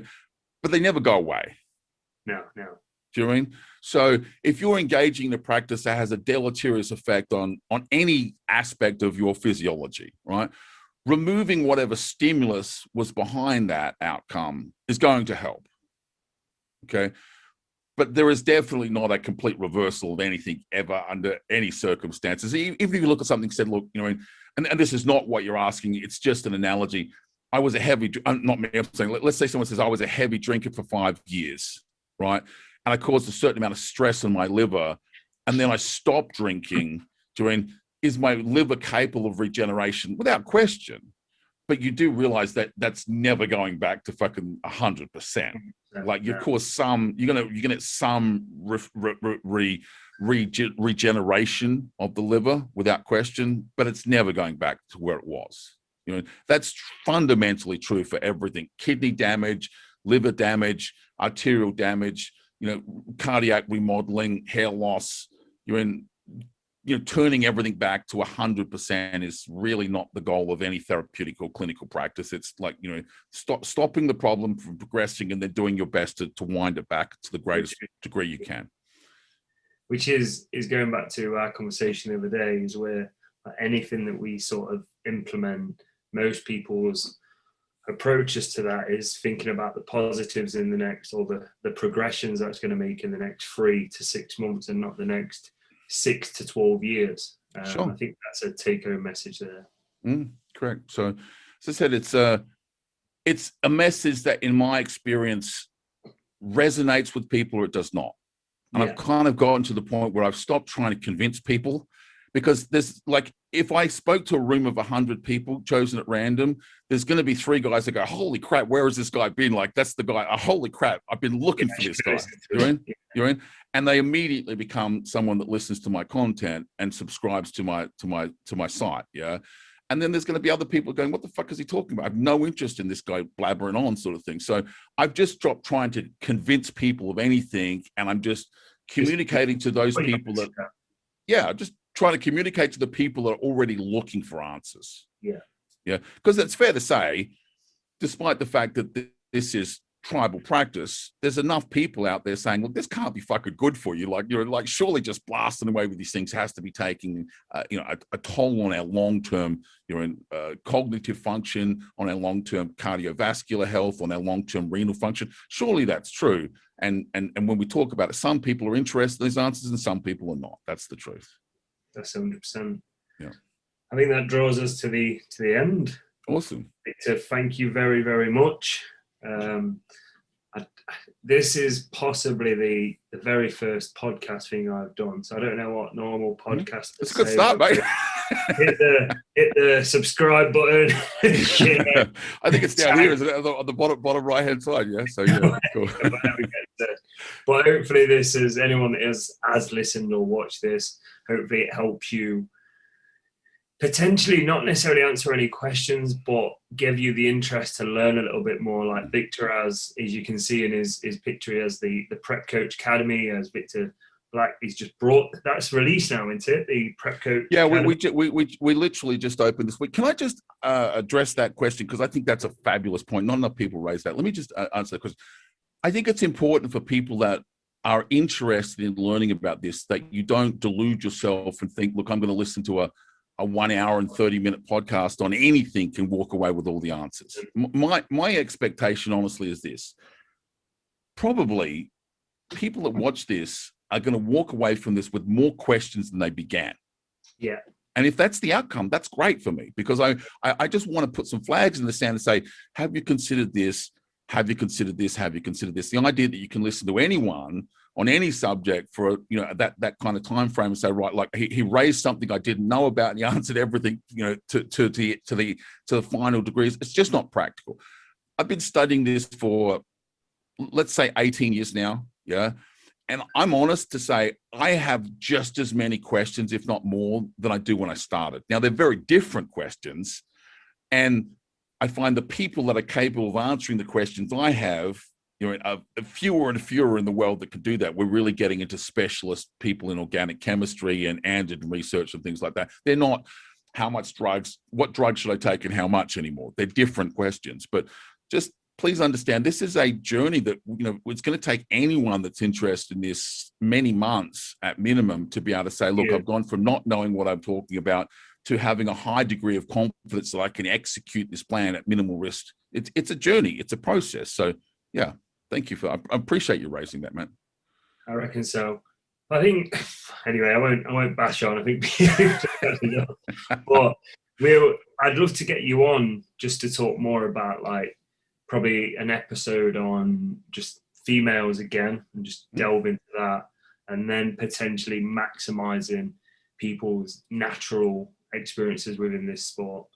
But they never go away. No. Do you know what I mean? So if you're engaging in a practice that has a deleterious effect on any aspect of your physiology, right? Removing whatever stimulus was behind that outcome is going to help. Okay. But there is definitely not a complete reversal of anything ever under any circumstances. Even if you look at something said, look, and this is not what you're asking, it's just an analogy. I was a heavy, not me, I'm saying, let's say someone says I was a heavy drinker for 5 years, right? And I caused a certain amount of stress on my liver. And then I stopped drinking. Is my liver capable of regeneration? Without question. But you do realize that that's never going back to fucking 100%. Like you cause some, you're gonna get some regeneration of the liver without question, but it's never going back to where it was. That's fundamentally true for everything: kidney damage, liver damage, arterial damage, cardiac remodeling, hair loss. Turning everything back to 100% is really not the goal of any therapeutic or clinical practice. It's like, stopping the problem from progressing and then doing your best to wind it back to the greatest degree you can. Which is going back to our conversation the other day, is where anything that we sort of implement, most people's approaches to that is thinking about the positives in the next, or the progressions that's going to make in the next 3 to 6 months, and not the next 6 to 12 years. Sure. I think that's a take-home message there. Correct. So, as I said, it's a message that, in my experience, resonates with people or it does not. And I've kind of gotten to the point where I've stopped trying to convince people, because there's like, if I spoke to a room of 100 people chosen at random, there's going to be 3 guys that go, holy crap, where has this guy been? Like, that's the guy. Holy crap, I've been looking for this guy. You're in? And they immediately become someone that listens to my content and subscribes to my site. Yeah. And then there's going to be other people going, what the fuck is he talking about? I have no interest in this guy blabbering on, sort of thing. So I've just dropped trying to convince people of anything. And I'm just communicating to those people that, just trying to communicate to the people that are already looking for answers. Yeah. Because it's fair to say, despite the fact that this is tribal practice, there's enough people out there saying, look, this can't be fucking good for you. Like, surely just blasting away with these things has to be taking, a toll on our long-term, cognitive function, on our long-term cardiovascular health, on our long-term renal function. Surely that's true. And when we talk about it, some people are interested in these answers and some people are not. That's the truth. That's 100%. Yeah. I think that draws us to the end. Awesome. To thank you very, very much. this is possibly the very first podcast thing I've done. So I don't know what normal podcasters It's a good say. start, mate. Hit the subscribe button. Share. I think it's down here, isn't it? On the bottom right hand side. Yeah. So yeah, cool. But hopefully this is anyone that has listened or watched this, hopefully it helps you potentially not necessarily answer any questions, but give you the interest to learn a little bit more. Like Victor has, as you can see in his picture, as the Prep Coach Academy, as Victor Black, he's just brought, that's released now, isn't it? The Prep Coach Yeah, Academy. we literally just opened this week. Can I just address that question? Because I think that's a fabulous point. Not enough people raise that. Let me just answer that question. I think it's important for people that are interested in learning about this, that you don't delude yourself and think, look, I'm going to listen to a 1 hour and 30-minute podcast on anything and walk away with all the answers. My expectation, honestly, is this. Probably people that watch this are going to walk away from this with more questions than they began. Yeah. And if that's the outcome, that's great for me, because I just want to put some flags in the sand and say, have you considered this? Have you considered this? Have you considered this? The idea that you can listen to anyone on any subject for that kind of time frame and say, right, like he raised something I didn't know about and he answered everything, to the final degrees. It's just not practical. I've been studying this for, let's say, 18 years now. Yeah. And I'm honest to say I have just as many questions, if not more, than I do when I started. Now, they're very different questions. And I find the people that are capable of answering the questions I have, fewer and fewer in the world that can do that. We're really getting into specialist people in organic chemistry and in research and things like that. They're not what drugs should I take and how much anymore. They're different questions. But just please understand, this is a journey that, it's going to take anyone that's interested in this many months at minimum to be able to say, look, I've gone from not knowing what I'm talking about to having a high degree of confidence that I can execute this plan at minimal risk. It's a journey. It's a process. So yeah, thank you I appreciate you raising that, man. I reckon so. I think, anyway, I won't bash on. I think, but I'd love to get you on just to talk more about, like, probably an episode on just females again and just delve into that, and then potentially maximizing people's natural experiences within this sport.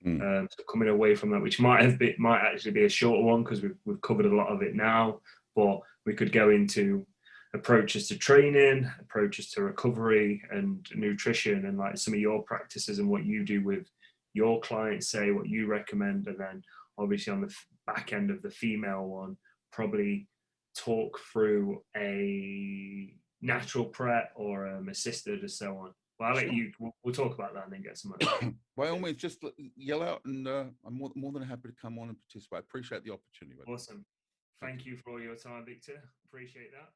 So coming away from that, which might actually be a shorter one because we've covered a lot of it now, but we could go into approaches to training, approaches to recovery and nutrition, and like some of your practices and what you do with your clients, say what you recommend, and then obviously on the back end of the female one, probably talk through a natural prep or assisted or so on. Well, I'll let you, we'll talk about that and then get some. By all means, just yell out, and I'm more than happy to come on and participate. I appreciate the opportunity. Awesome. Thank you for all your time, Victor. Appreciate that.